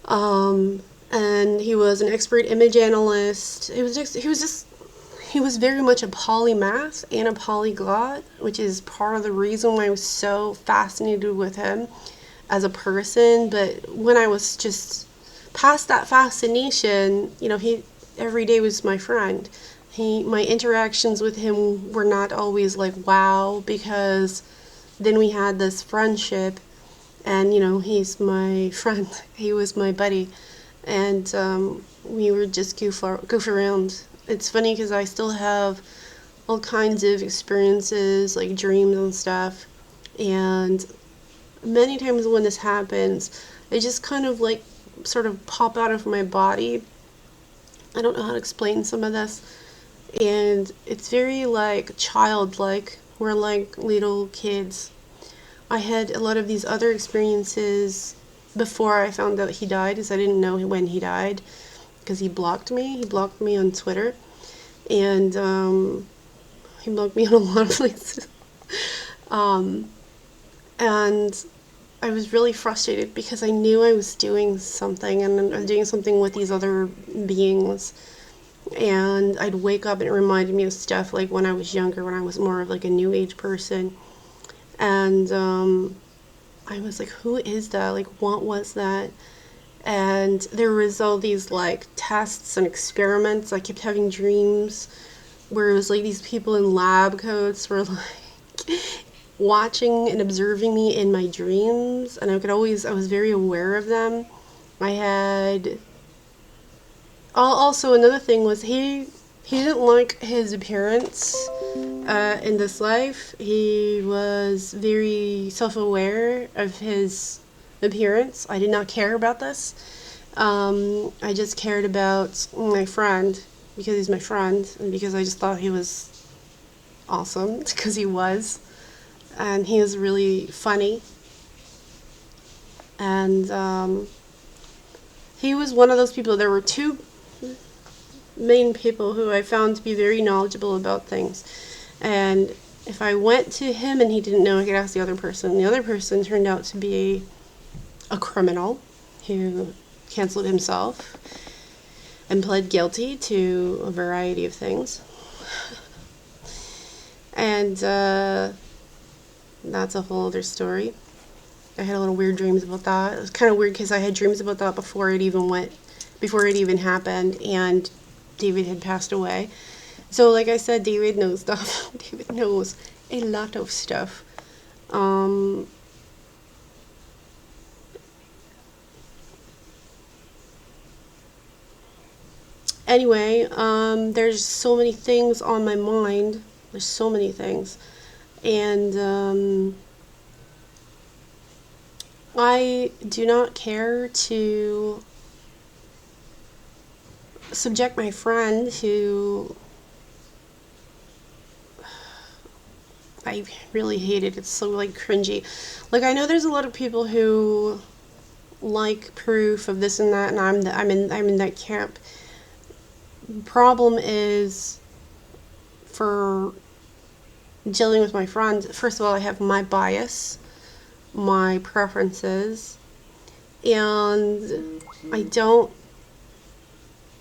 And he was an expert image analyst. He was very much a polymath and a polyglot, which is part of the reason why I was so fascinated with him as a person. But when I was just past that fascination, he every day was my friend. My interactions with him were not always like wow, because then we had this friendship, and he's my friend. He was my buddy, and we were just goof around. It's funny because I still have all kinds of experiences, like dreams and stuff, and many times when this happens, they just kind of, like, sort of pop out of my body. I don't know how to explain some of this, and it's very, like, childlike. We're like little kids. I had a lot of these other experiences before I found out he died, because I didn't know when he died, because he blocked me. He blocked me on Twitter, and he blocked me on a lot of places. And I was really frustrated because I knew I was doing something, and I was doing something with these other beings. And I'd wake up and it reminded me of stuff like when I was younger, when I was more of like a new age person. And I was like, who is that? Like, what was that? And there was all these, like, tests and experiments. I kept having dreams where it was like these people in lab coats were like watching and observing me in my dreams, and I was very aware of them. I had also another thing was he didn't like his appearance in this life. He was very self-aware of his appearance. I did not care about this. I just cared about my friend because he's my friend, and because I just thought he was awesome, because he was. And he was really funny. And he was one of those people. There were two main people who I found to be very knowledgeable about things. And if I went to him and he didn't know, I could ask the other person. The other person turned out to be a criminal who canceled himself and pled guilty to a variety of things. And that's a whole other story. I had a little weird dreams about that. It was kind of weird because I had dreams about that before it even happened, and David had passed away. So, like I said, David knows stuff. David knows a lot of stuff. Anyway, there's so many things on my mind. There's so many things. And I do not care to subject my friend who I really hate it. It's so like cringy. Like, I know there's a lot of people who like proof of this and that, and I'm in that camp. Problem is, for dealing with my friends, first of all, I have my bias, my preferences, and I don't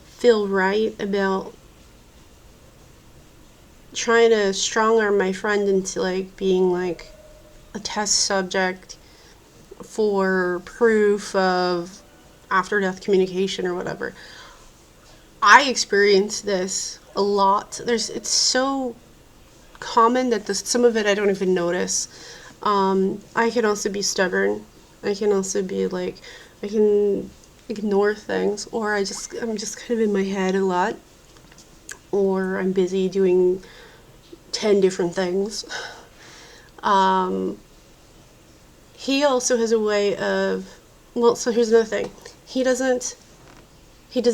feel right about trying to strong arm my friend into like being like a test subject for proof of after death communication or whatever. I experience this a lot. It's so common that some of it I don't even notice. I can also be stubborn. I can also be like, I can ignore things, or I'm just kind of in my head a lot, or I'm busy doing 10 different things. He also has a way of, well, so here's another thing. He does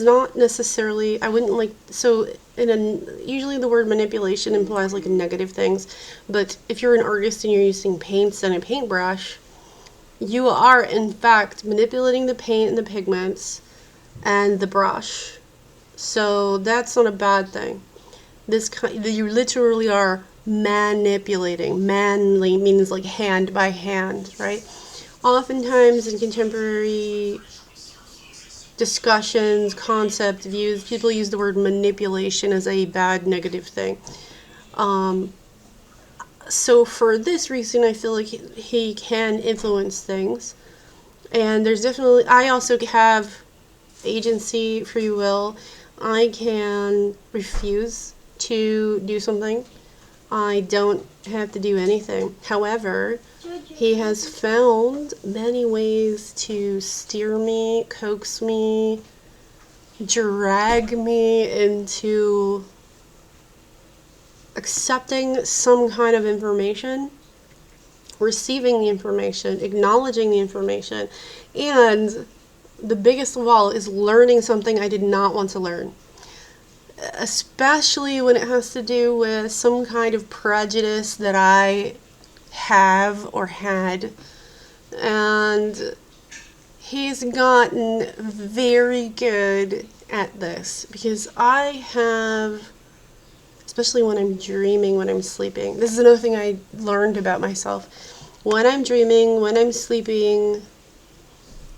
not necessarily, I wouldn't like, so usually the word manipulation implies like negative things, but if you're an artist and you're using paints and a paintbrush, you are in fact manipulating the paint and the pigments and the brush. So that's not a bad thing. You literally are manipulating. Manly means like hand by hand, right? Oftentimes in contemporary discussions, concept views, people use the word manipulation as a bad negative thing. So for this reason, I feel like he can influence things. And there's definitely, I also have agency, free will. I can refuse to do something. I don't have to do anything. However, he has found many ways to steer me, coax me, drag me into accepting some kind of information, receiving the information, acknowledging the information, and the biggest of all is learning something I did not want to learn. Especially when it has to do with some kind of prejudice that I have or had. And he's gotten very good at this, because I have, especially when I'm dreaming, when I'm sleeping. This is another thing I learned about myself. When I'm dreaming, when I'm sleeping,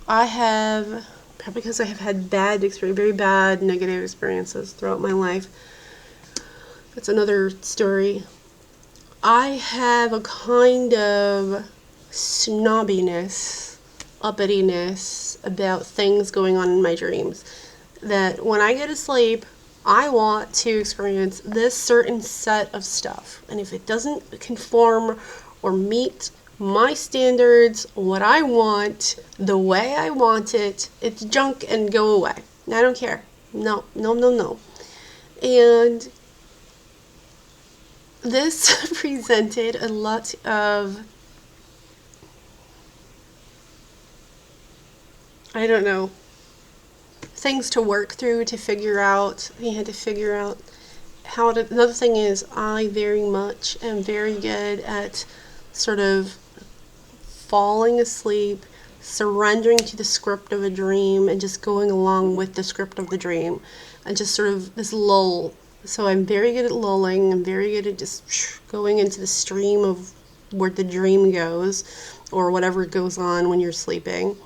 I have, probably because I have had very bad negative experiences throughout my life. That's another story. I have a kind of snobbiness, uppityness about things going on in my dreams. That when I go to sleep, I want to experience this certain set of stuff. And if it doesn't conform or meet my standards, what I want, the way I want it, it's junk and go away. I don't care. No. And this presented a lot of, I don't know, things to work through, to figure out. He had to figure out how to. Another thing is, I very much am very good at sort of falling asleep, surrendering to the script of a dream, and just going along with the script of the dream, and just sort of this lull. So I'm very good at lulling. I'm very good at just going into the stream of where the dream goes, or whatever goes on when you're sleeping.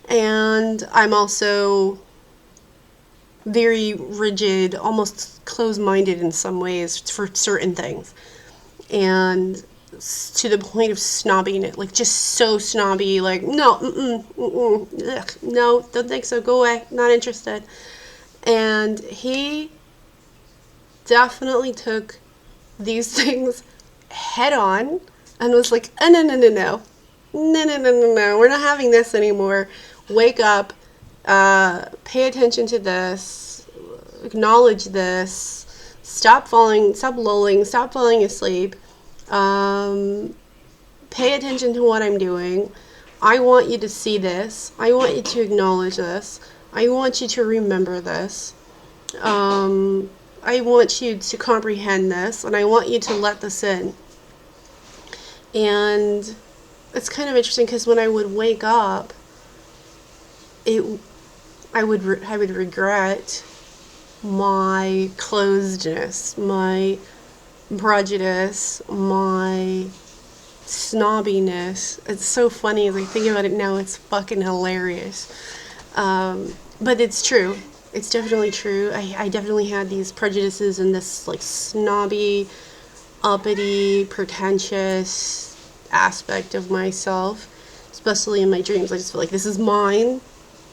And I'm also very rigid, almost closed-minded in some ways for certain things. And to the point of snobbing it, like just so snobby, like no, ugh, no, don't think so, go away, not interested. And he definitely took these things head on and was like, oh, no, no, no, no, no, no, no, no, no, we're not having this anymore. Wake up, pay attention to this, acknowledge this, stop lolling, stop falling asleep. Pay attention to what I'm doing. I want you to see this. I want you to acknowledge this. I want you to remember this. I want you to comprehend this, and I want you to let this in. And it's kind of interesting because when I would wake up, I would regret my closedness, my prejudice, my snobbiness. It's so funny as I think about it now. It's fucking hilarious. But it's true. It's definitely true. I definitely had these prejudices and this like snobby, uppity, pretentious aspect of myself, especially in my dreams. I just feel like this is mine.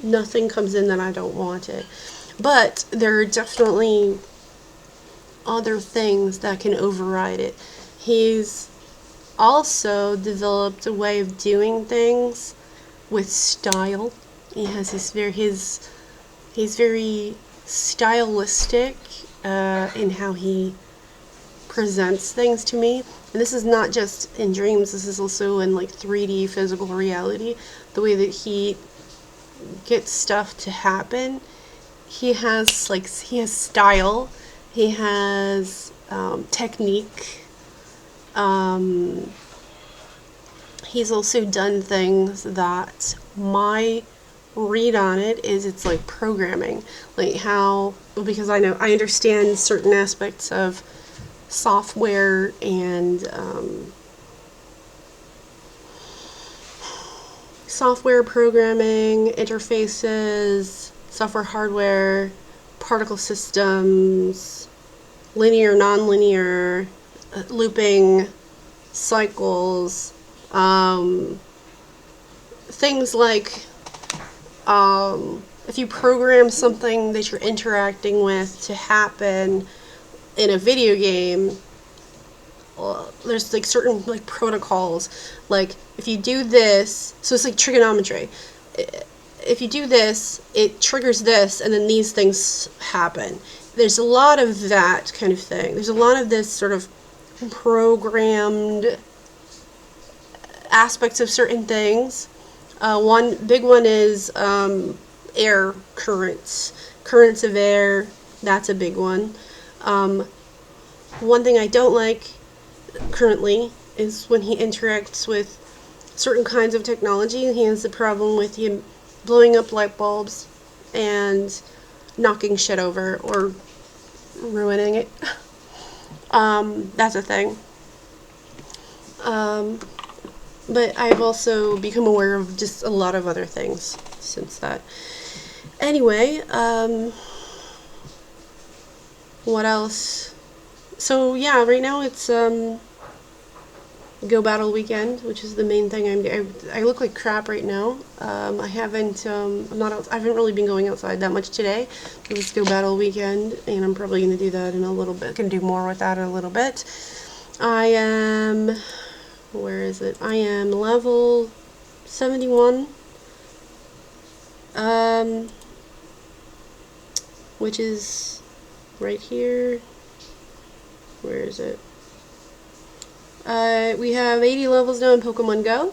Nothing comes in that I don't want it. But there are definitely other things that can override it. He's also developed a way of doing things with style. He has he's very stylistic in how he presents things to me. And this is not just in dreams, this is also in like 3D physical reality. The way that he gets stuff to happen. He has style, he has technique. He's also done things that my read on it is it's like programming, like how, because I understand certain aspects of software and software programming, interfaces, software, hardware, particle systems, linear, nonlinear, looping, cycles, things like if you program something that you're interacting with to happen in a video game, there's like certain like protocols, like if you do this, so it's like trigonometry. If you do this, it triggers this, and then these things happen. There's a lot of that kind of thing. There's a lot of this sort of programmed aspects of certain things. One big one is air currents of air. That's a big one. One thing I don't like currently is when he interacts with certain kinds of technology. He has the problem with him blowing up light bulbs and knocking shit over or ruining it. That's a thing. But I've also become aware of just a lot of other things since that. Anyway, what else? So yeah, right now it's Go Battle weekend, which is the main thing I'm doing. I look like crap right now. I haven't I haven't really been going outside that much today because it's Go Battle weekend, and I'm probably going to do that in a little bit. Can do more with that in a little bit. I am, where is it? I am level 71. Which is right here. Where is it? We have 80 levels now in Pokemon Go.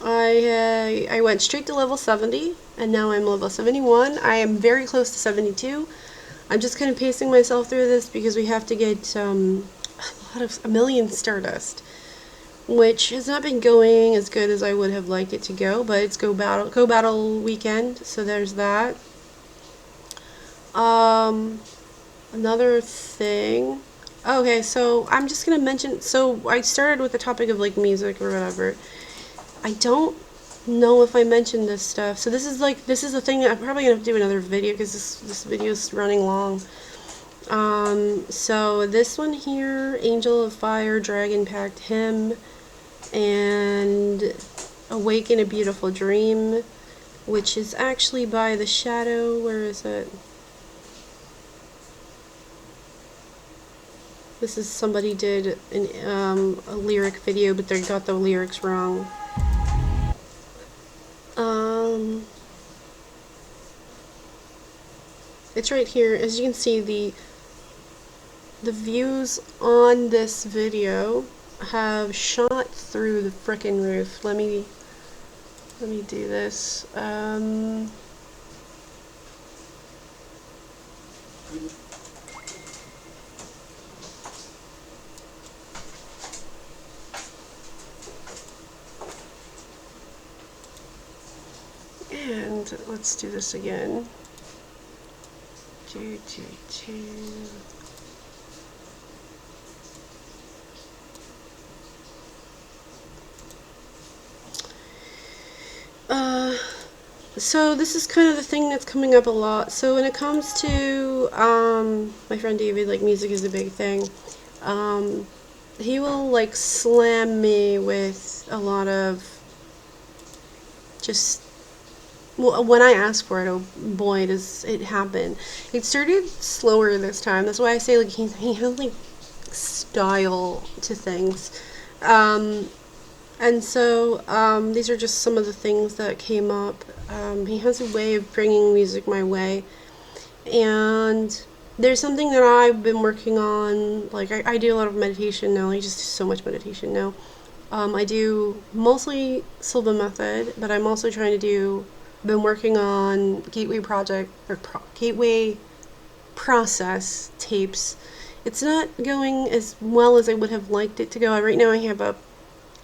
I went straight to level 70, and now I'm level 71. I am very close to 72. I'm just kind of pacing myself through this because we have to get a million Stardust, which has not been going as good as I would have liked it to go, but it's Go Battle weekend, so there's that. Another thing. Okay, so I'm just gonna mention, so I started with the topic of like music or whatever. I don't know if I mentioned this stuff. So this is a thing that I'm probably gonna have to do another video because this video is running long. So this one here, Angel of Fire, Dragon Pact Hymn, and Awaken a Beautiful Dream, which is actually by The Shadow. Where is it? This is somebody did a lyric video, but they got the lyrics wrong. It's right here. As you can see, the views on this video have shot through the frickin' roof. Let me do this. And let's do this again. So this is kind of the thing that's coming up a lot. So when it comes to my friend David, like, music is a big thing. He will like slam me with a lot of just, well, when I ask for it, oh boy, does it happen. It started slower this time. That's why I say, like, he has like style to things. And so these are just some of the things that came up. He has a way of bringing music my way, and there's something that I've been working on. Like, I do a lot of meditation now. I just do so much meditation now. I do mostly Silva method, but I'm also trying to do, been working on Gateway Project, or Gateway Process tapes. It's not going as well as I would have liked it to go. Right now I have a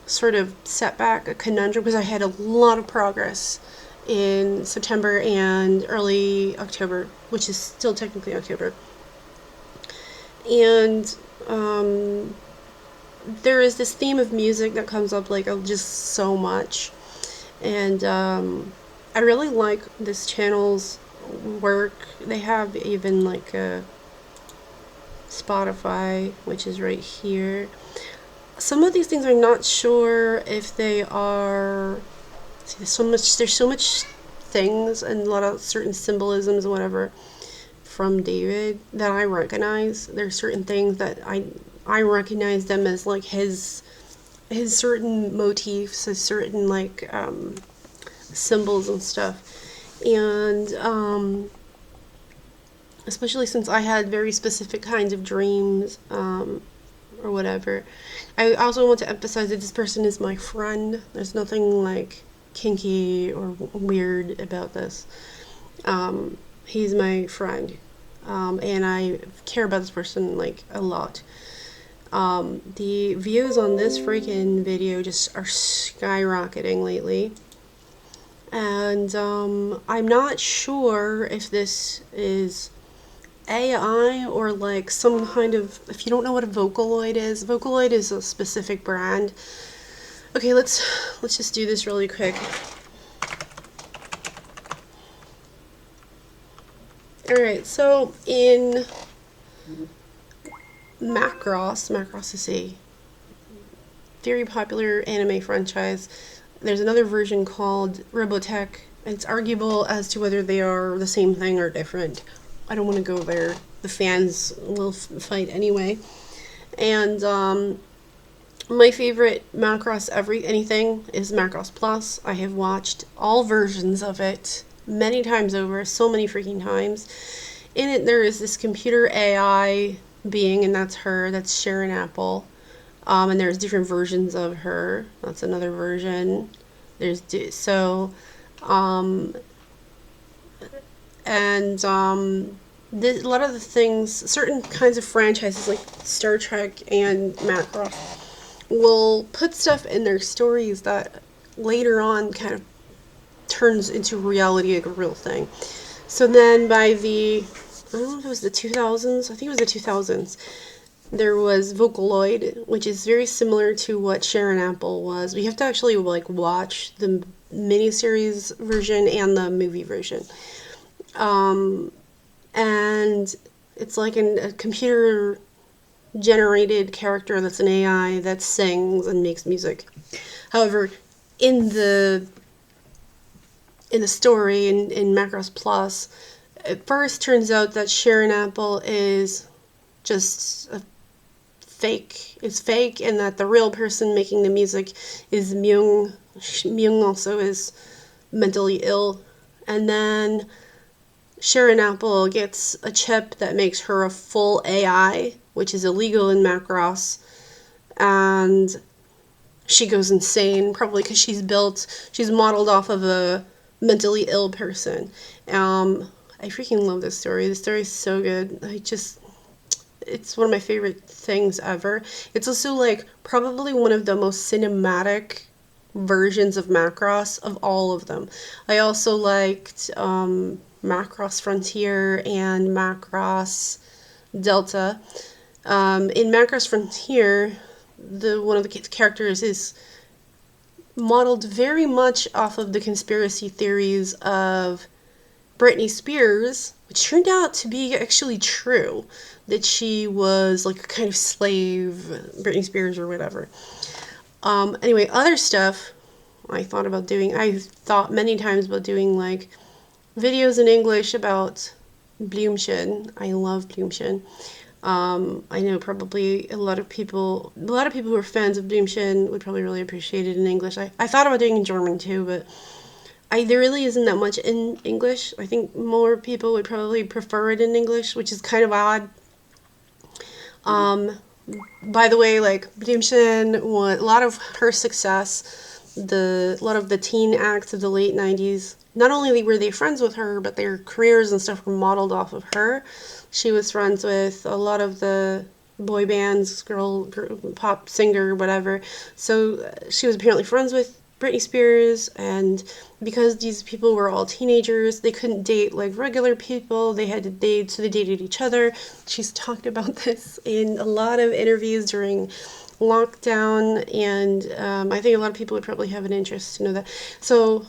sort of setback, a conundrum, because I had a lot of progress in September and early October, which is still technically October. And there is this theme of music that comes up, like, just so much. And I really like this channel's work. They have even like a Spotify, which is right here. Some of these things I'm not sure if they are, see, there's so much things and a lot of certain symbolisms and whatever from David that I recognize. There's certain things that I recognize them as like his certain motifs, his certain like symbols and stuff. And especially since I had very specific kinds of dreams, or whatever. I also want to emphasize that this person is my friend. There's nothing like kinky or weird about this. He's my friend, and I care about this person like a lot. The views on this freaking video just are skyrocketing lately. And I'm not sure if this is AI or like some kind of, if you don't know what a Vocaloid is a specific brand. Okay, let's just do this really quick. Alright, so in Macross is a very popular anime franchise. There's another version called Robotech. It's arguable as to whether they are the same thing or different. I don't want to go there. The fans will fight anyway. And my favorite Macross anything is Macross Plus. I have watched all versions of it many times over, so many freaking times. In it, there is this computer AI being, and that's her. That's Sharon Apple. And there's different versions of her. That's another version. There's a lot of the things, certain kinds of franchises like Star Trek and Macross will put stuff in their stories that later on kind of turns into reality, like a real thing. So then by I don't know if it was the 2000s, I think it was the 2000s, there was Vocaloid, which is very similar to what Sharon Apple was. We have to actually like watch the miniseries version and the movie version. And it's like a computer generated character that's an AI that sings and makes music. However, in the story in Macross Plus, it first turns out that Sharon Apple is just a fake. Is fake, and that the real person making the music is Myung. Myung also is mentally ill, and then Sharon Apple gets a chip that makes her a full AI, which is illegal in Macross, and she goes insane, probably because she's modeled off of a mentally ill person. I freaking love this story. This story is so good. It's one of my favorite things ever. It's also like probably one of the most cinematic versions of Macross of all of them. I also liked Macross Frontier and Macross Delta. In Macross Frontier, one of the characters is modeled very much off of the conspiracy theories of Britney Spears, which turned out to be actually true, that she was like a kind of slave, Britney Spears or whatever. Anyway, other stuff I thought many times about doing like videos in English about Blümchen. I love Blümchen. I know probably a lot of people who are fans of Blümchen would probably really appreciate it in English. I thought about doing it in German too, but there really isn't that much in English. I think more people would probably prefer it in English, which is kind of odd. By the way, like Blümchen, a lot of her success, a lot of the teen acts of the late 90s, not only were they friends with her, but their careers and stuff were modeled off of her. She was friends with a lot of the boy bands, girl pop singer, whatever. So she was apparently friends with Britney Spears, and because these people were all teenagers, they couldn't date like regular people. They had to date, so they dated each other. She's talked about this in a lot of interviews during lockdown, and I think a lot of people would probably have an interest to know that. So,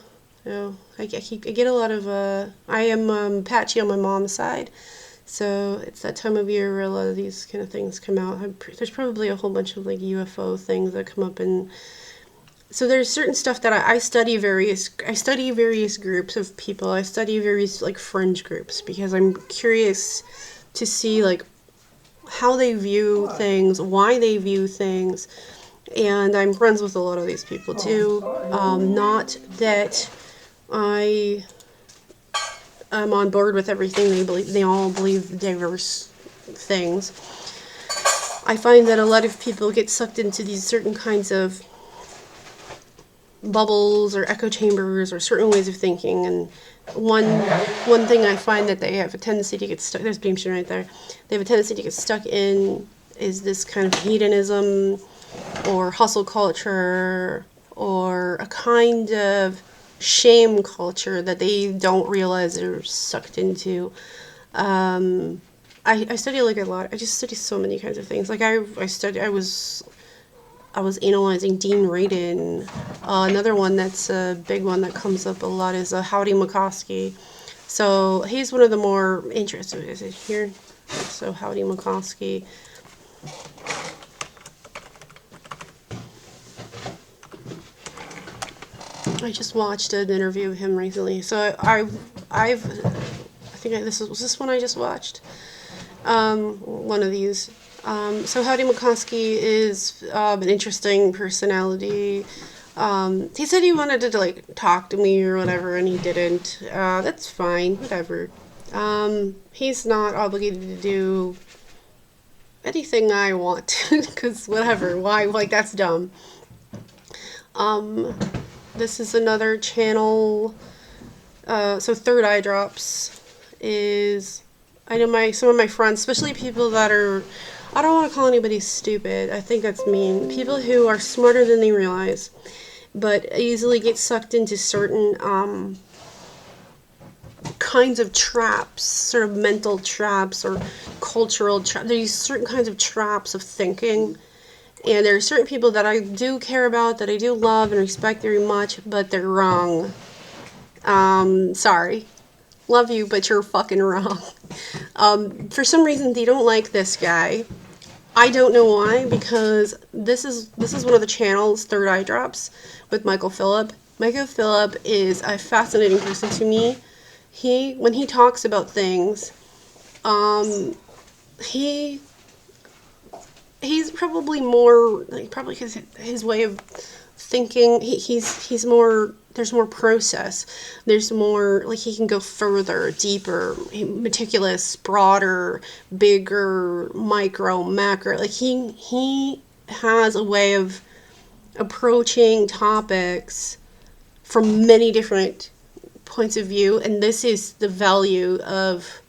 I get a lot of, I am patchy on my mom's side. So it's that time of year where a lot of these kind of things come out. There's probably a whole bunch of like UFO things that come up, and so there's certain stuff that I study various groups of people. I study various like fringe groups because I'm curious to see like how they view things, why they view things, and I'm friends with a lot of these people too. Not that I am on board with everything they believe. They all believe diverse things. I find that a lot of people get sucked into these certain kinds of bubbles or echo chambers or certain ways of thinking, and one thing I find that they have a tendency to get stuck, there's Beamshin right there, they have a tendency to get stuck in is this kind of hedonism or hustle culture or a kind of shame culture that they don't realize they're sucked into. I study like a lot. I just study so many kinds of things. Like I was analyzing Dean Radin. Another one that's a big one that comes up a lot is Howdy McCoskey. So he's one of the more interesting. Is it here? So Howdy McCoskey. I just watched an interview of him recently. So I think was this one I just watched. One of these. So Howdy McCoskey is an interesting personality. He said he wanted to like talk to me or whatever, and he didn't. That's fine, whatever. He's not obligated to do anything I want, because whatever. Why? Like that's dumb. This is another channel. So Third Eye Drops is. I know some of my friends, especially people that are, I don't want to call anybody stupid. I think that's mean. People who are smarter than they realize, but easily get sucked into certain kinds of traps, sort of mental traps or cultural traps. There's certain kinds of traps of thinking. And there are certain people that I do care about, that I do love and respect very much, but they're wrong. Sorry. love you, but you're fucking wrong. For some reason, they don't like this guy. I don't know why, because this is one of the channels, Third Eye Drops, with Michael Phillip. Michael Phillip is a fascinating person to me. When he talks about things, he's probably more, like, probably because his way of thinking, he's more, there's more process, there's more, like, he can go further, deeper, meticulous, broader, bigger, micro, macro, like, he has a way of approaching topics from many different points of view, and this is the value of,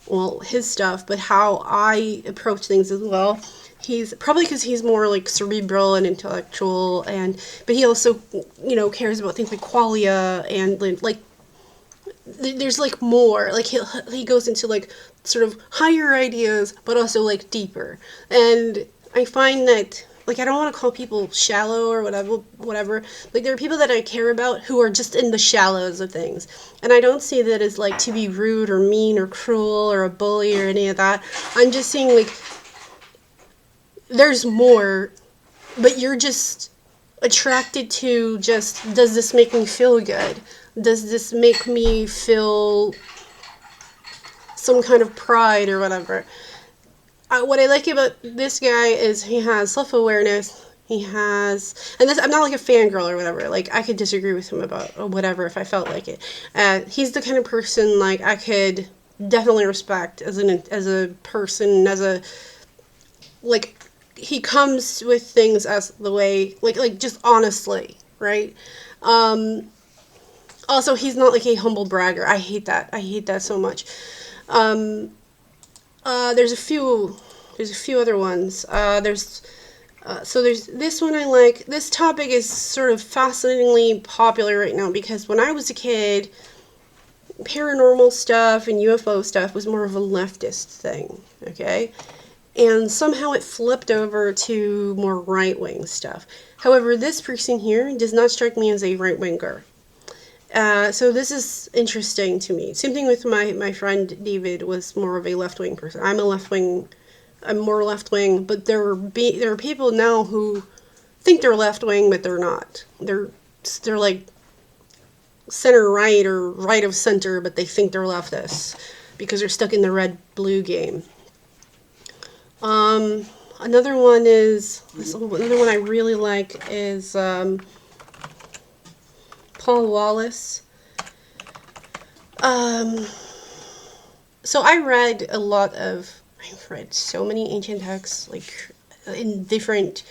well, his stuff, but how I approach things as well. He's probably, because he's more like cerebral and intellectual, but he also, you know, cares about things like qualia, and like there's like more, like he goes into like sort of higher ideas, but also like deeper. And I find that, like, I don't want to call people shallow or whatever. Like, there are people that I care about who are just in the shallows of things. And I don't see that as, like, to be rude or mean or cruel or a bully or any of that. I'm just saying, like, there's more, but you're just attracted to just, does this make me feel good? Does this make me feel some kind of pride or whatever? What I like about this guy is he has self-awareness. He has, and this, I'm not like a fangirl or whatever. Like, I could disagree with him about whatever if I felt like it. He's the kind of person, like, I could definitely respect as a person, like, he comes with things as the way, like just honestly, right? Also, he's not like a humble bragger. I hate that so much. There's a few other ones. There's this one I like. This topic is sort of fascinatingly popular right now because when I was a kid, paranormal stuff and UFO stuff was more of a leftist thing, okay? And somehow it flipped over to more right-wing stuff. However, this person here does not strike me as a right-winger. So this is interesting to me. Same thing with my friend David was more of a left-wing person. I'm more left-wing, but there are people now who think they're left-wing, but they're not. They're like center-right or right of center, but they think they're leftists because they're stuck in the red-blue game. Another one I really like is Paul Wallace. So I've read so many ancient texts, like, in different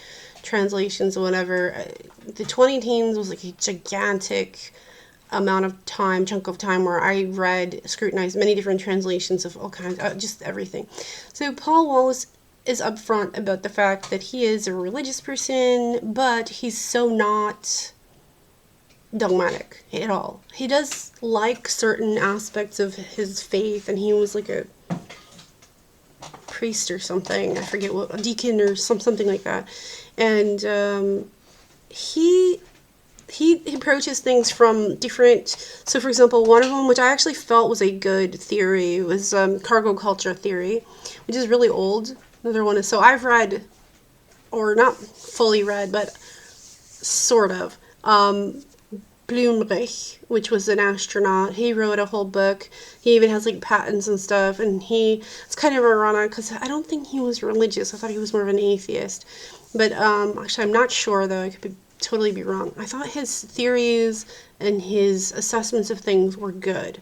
translations or whatever. The 20 teens was like a gigantic chunk of time where I scrutinized many different translations of all kinds, just everything. So Paul Wallace is upfront about the fact that he is a religious person, but he's so not dogmatic at all. He does like certain aspects of his faith, and he was like a priest or something. I forget what, a deacon or something like that. And he approaches things from different. So, for example, one of them, which I actually felt was a good theory, was cargo culture theory, which is really old. Another one is, so I've read, or not fully read, but sort of, Blumrich, which was an astronaut. He wrote a whole book. He even has like patents and stuff, and it's kind of ironic because I don't think he was religious. I thought he was more of an atheist. But actually, I'm not sure, though. I could totally be wrong. I thought his theories and his assessments of things were good.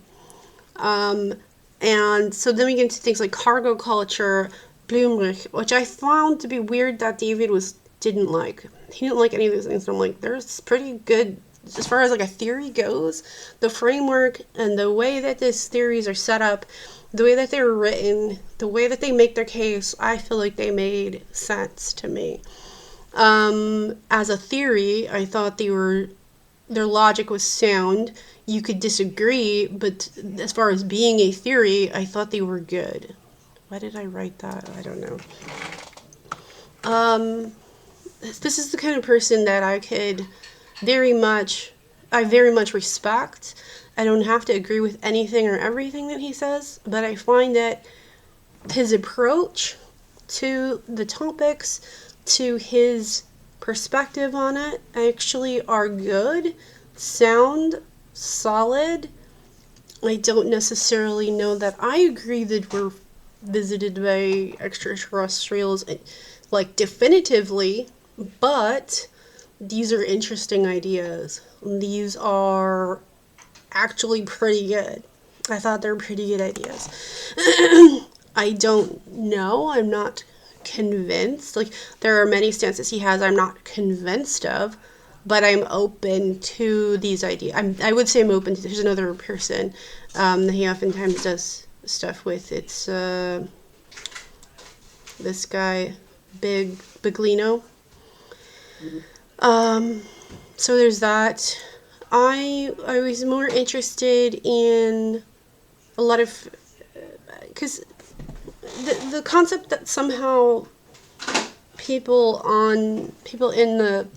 And so then we get into things like cargo culture, Blumrich, which I found to be weird that David didn't like. He didn't like any of those things. And I'm like, there's pretty good, as far as like a theory goes, the framework and the way that these theories are set up, the way that they're written, the way that they make their case, I feel like they made sense to me. As a theory, I thought their logic was sound. You could disagree, but as far as being a theory, I thought they were good. Why did I write that? I don't know. This is the kind of person that I very much respect, I don't have to agree with anything or everything that he says, but I find that his approach to the topics, to his perspective on it, actually are good, sound, solid. I don't necessarily know that I agree that we're visited by extraterrestrials, like, definitively, but these are interesting ideas. These are actually pretty good. I thought they were pretty good ideas. I don't know. I'm not convinced. Like, there are many stances he has I'm not convinced of, but I'm open to these ideas. I would say I'm open to. There's another person that he oftentimes does stuff with. It's this guy, Biglino. So there's that. I was more interested in a lot of, because the concept that somehow people in the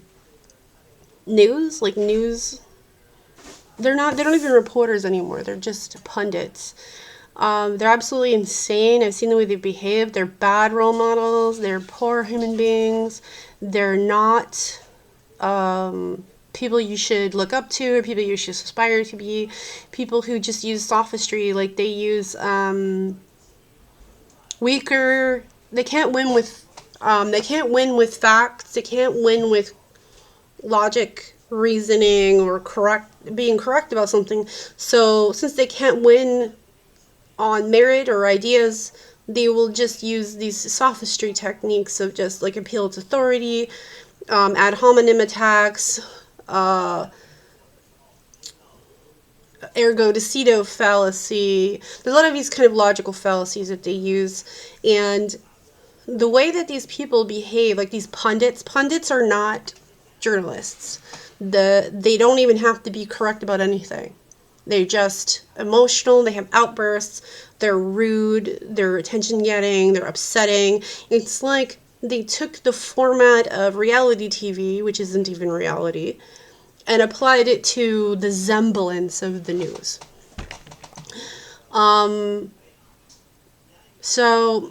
news, like news, they don't even reporters anymore. They're just pundits. They're absolutely insane. I've seen the way they behave. They're bad role models. They're poor human beings. They're not people you should look up to, or people you should aspire to be. People who just use sophistry, like they use weaker. They can't win with facts. They can't win with logic, reasoning, or being correct about something. So since they can't win on merit or ideas, they will just use these sophistry techniques of just like appeal to authority, ad hominem attacks, ergo decito fallacy. There's a lot of these kind of logical fallacies that they use, and the way that these people behave, like these pundits are not journalists. They don't even have to be correct about anything. They're just emotional, they have outbursts, they're rude, they're attention-getting, they're upsetting. It's like they took the format of reality TV, which isn't even reality, and applied it to the semblance of the news. So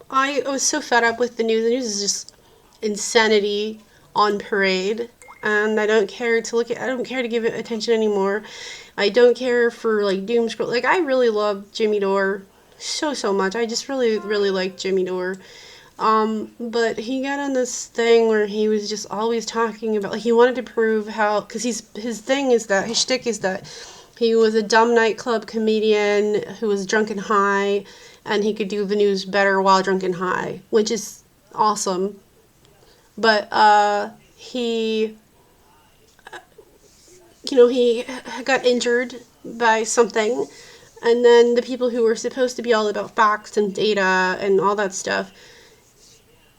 I was so fed up with the news. The news is just insanity on parade, and I don't care to give it attention anymore. I don't care for like doom scroll. Like, I really love Jimmy Dore so much. I just really like Jimmy Dore. But he got on this thing where he was just always talking about, like, he wanted to prove how, because his shtick is that he was a dumb nightclub comedian who was drunk and high, and he could do the news better while drunk and high, which is awesome. But he got injured by something, and then the people who were supposed to be all about facts and data and all that stuff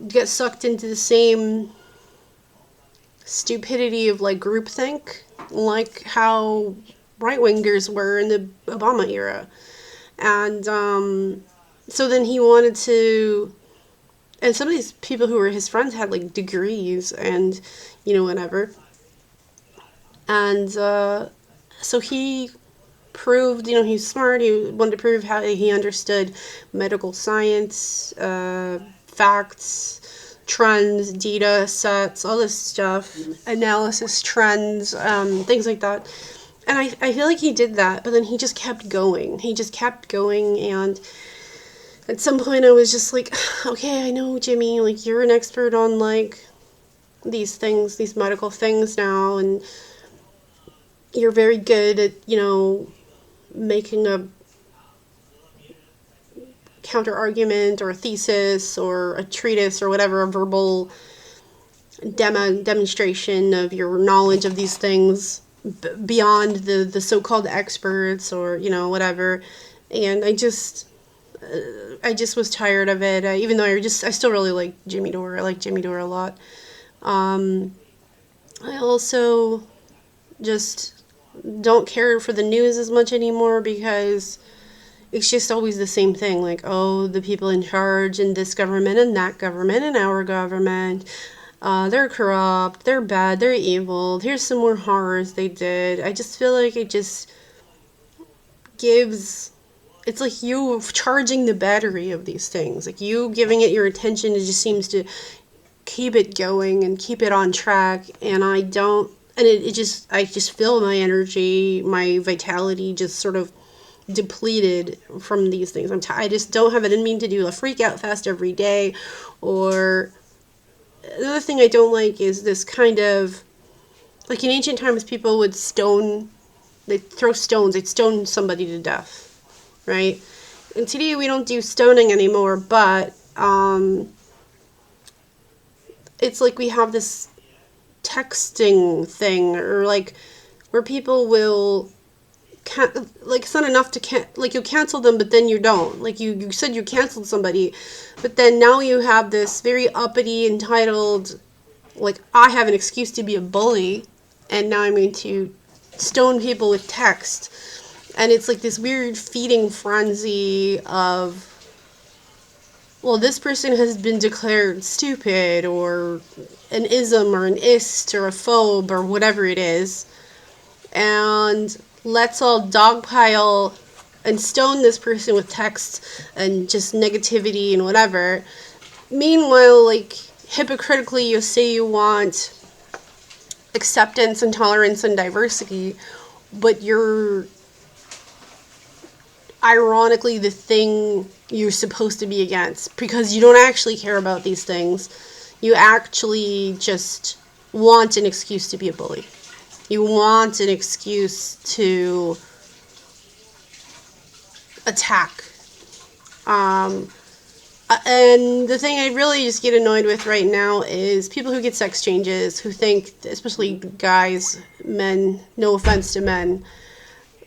get sucked into the same stupidity of like groupthink, like how right-wingers were in the Obama era. And so then he wanted to, and some of these people who were his friends had like degrees and whatever. And so he proved, he's smart. He wanted to prove how he understood medical science, facts, trends, data sets, all this stuff, analysis, trends, things like that. And I feel like he did that, but then he just kept going. And at some point I was just like, okay, I know, Jimmy, like, you're an expert on, like, these things, these medical things now, and you're very good at, making a counter-argument or a thesis or a treatise or whatever, a verbal demonstration of your knowledge of these things beyond the so-called experts or, whatever. And I just was tired of it, even though I still really like Jimmy Dore. I like Jimmy Dore a lot. I also just don't care for the news as much anymore because it's just always the same thing. Like, oh, the people in charge in this government and that government and our government, they're corrupt, they're bad, they're evil, here's some more horrors they did. I just feel like it just gives, it's like you charging the battery of these things. Like you giving it your attention, it just seems to keep it going and keep it on track. And I don't, and I just feel my energy, my vitality just sort of depleted from these things. I just don't have it in me to do a freak out fast every day. Or another thing I don't like is this kind of, like in ancient times, people would they'd throw stones, they'd stone somebody to death, right? And today we don't do stoning anymore, but it's like we have this texting thing, or like where people will like it's not enough to like you cancel them, but then you don't. Like you said you canceled somebody, but then now you have this very uppity, entitled, like, I have an excuse to be a bully, and now I'm going to stone people with text. And it's like this weird feeding frenzy of, well, this person has been declared stupid, or an ism, or an ist, or a phobe, or whatever it is, and let's all dogpile and stone this person with text and just negativity and whatever. Meanwhile, like, hypocritically, you say you want acceptance and tolerance and diversity, but you're ironically the thing you're supposed to be against, because you don't actually care about these things. You actually just want an excuse to be a bully. You want an excuse to attack. And the thing I really just get annoyed with right now is people who get sex changes, who think, especially guys, men, no offense to men,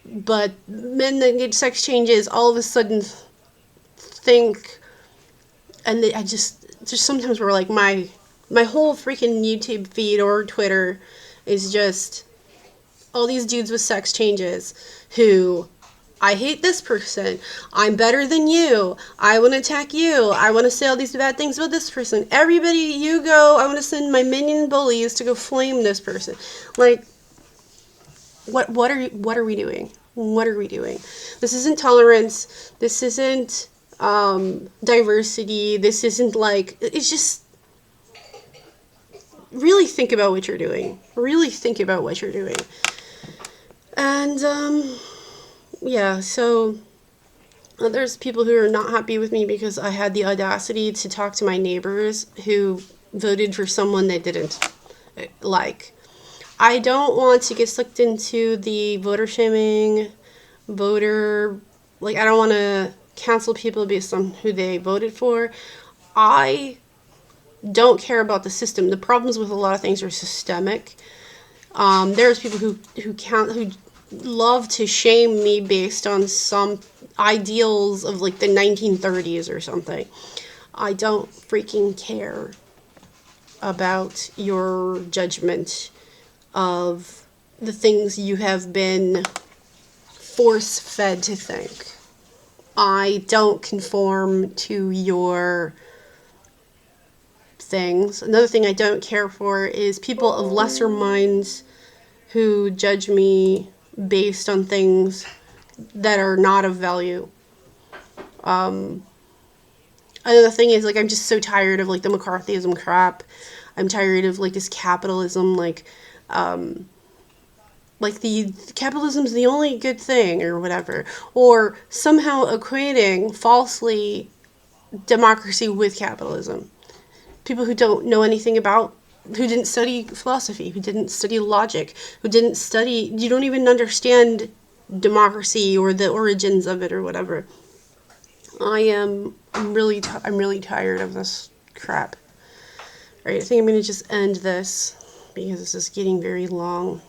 but men that get sex changes all of a sudden think, and there's sometimes where, like, my whole freaking YouTube feed or Twitter is just all these dudes with sex changes who, I hate this person, I'm better than you, I want to attack you, I want to say all these bad things about this person, everybody you go, I want to send my minion bullies to go flame this person. Like, what are we doing? What are we doing? This isn't tolerance, this isn't diversity, this isn't, like, it's just, really think about what you're doing. Really think about what you're doing. And, yeah, so there's people who are not happy with me because I had the audacity to talk to my neighbors who voted for someone they didn't like. I don't want to get sucked into the voter shaming, I don't want to cancel people based on who they voted for. I don't care about the system. The problems with a lot of things are systemic. There's people who love to shame me based on some ideals of, like, the 1930s or something. I don't freaking care about your judgment of the things you have been force-fed to think. I don't conform to your things. Another thing I don't care for is people of lesser minds who judge me based on things that are not of value. Another thing is, like, I'm just so tired of, like, the McCarthyism crap. I'm tired of, like, this capitalism, like the capitalism's the only good thing or whatever, or somehow equating falsely democracy with capitalism. People who don't know anything about, who didn't study philosophy, who didn't study logic, you don't even understand democracy or the origins of it or whatever. I'm really tired of this crap. Alright, I think I'm going to just end this because this is getting very long.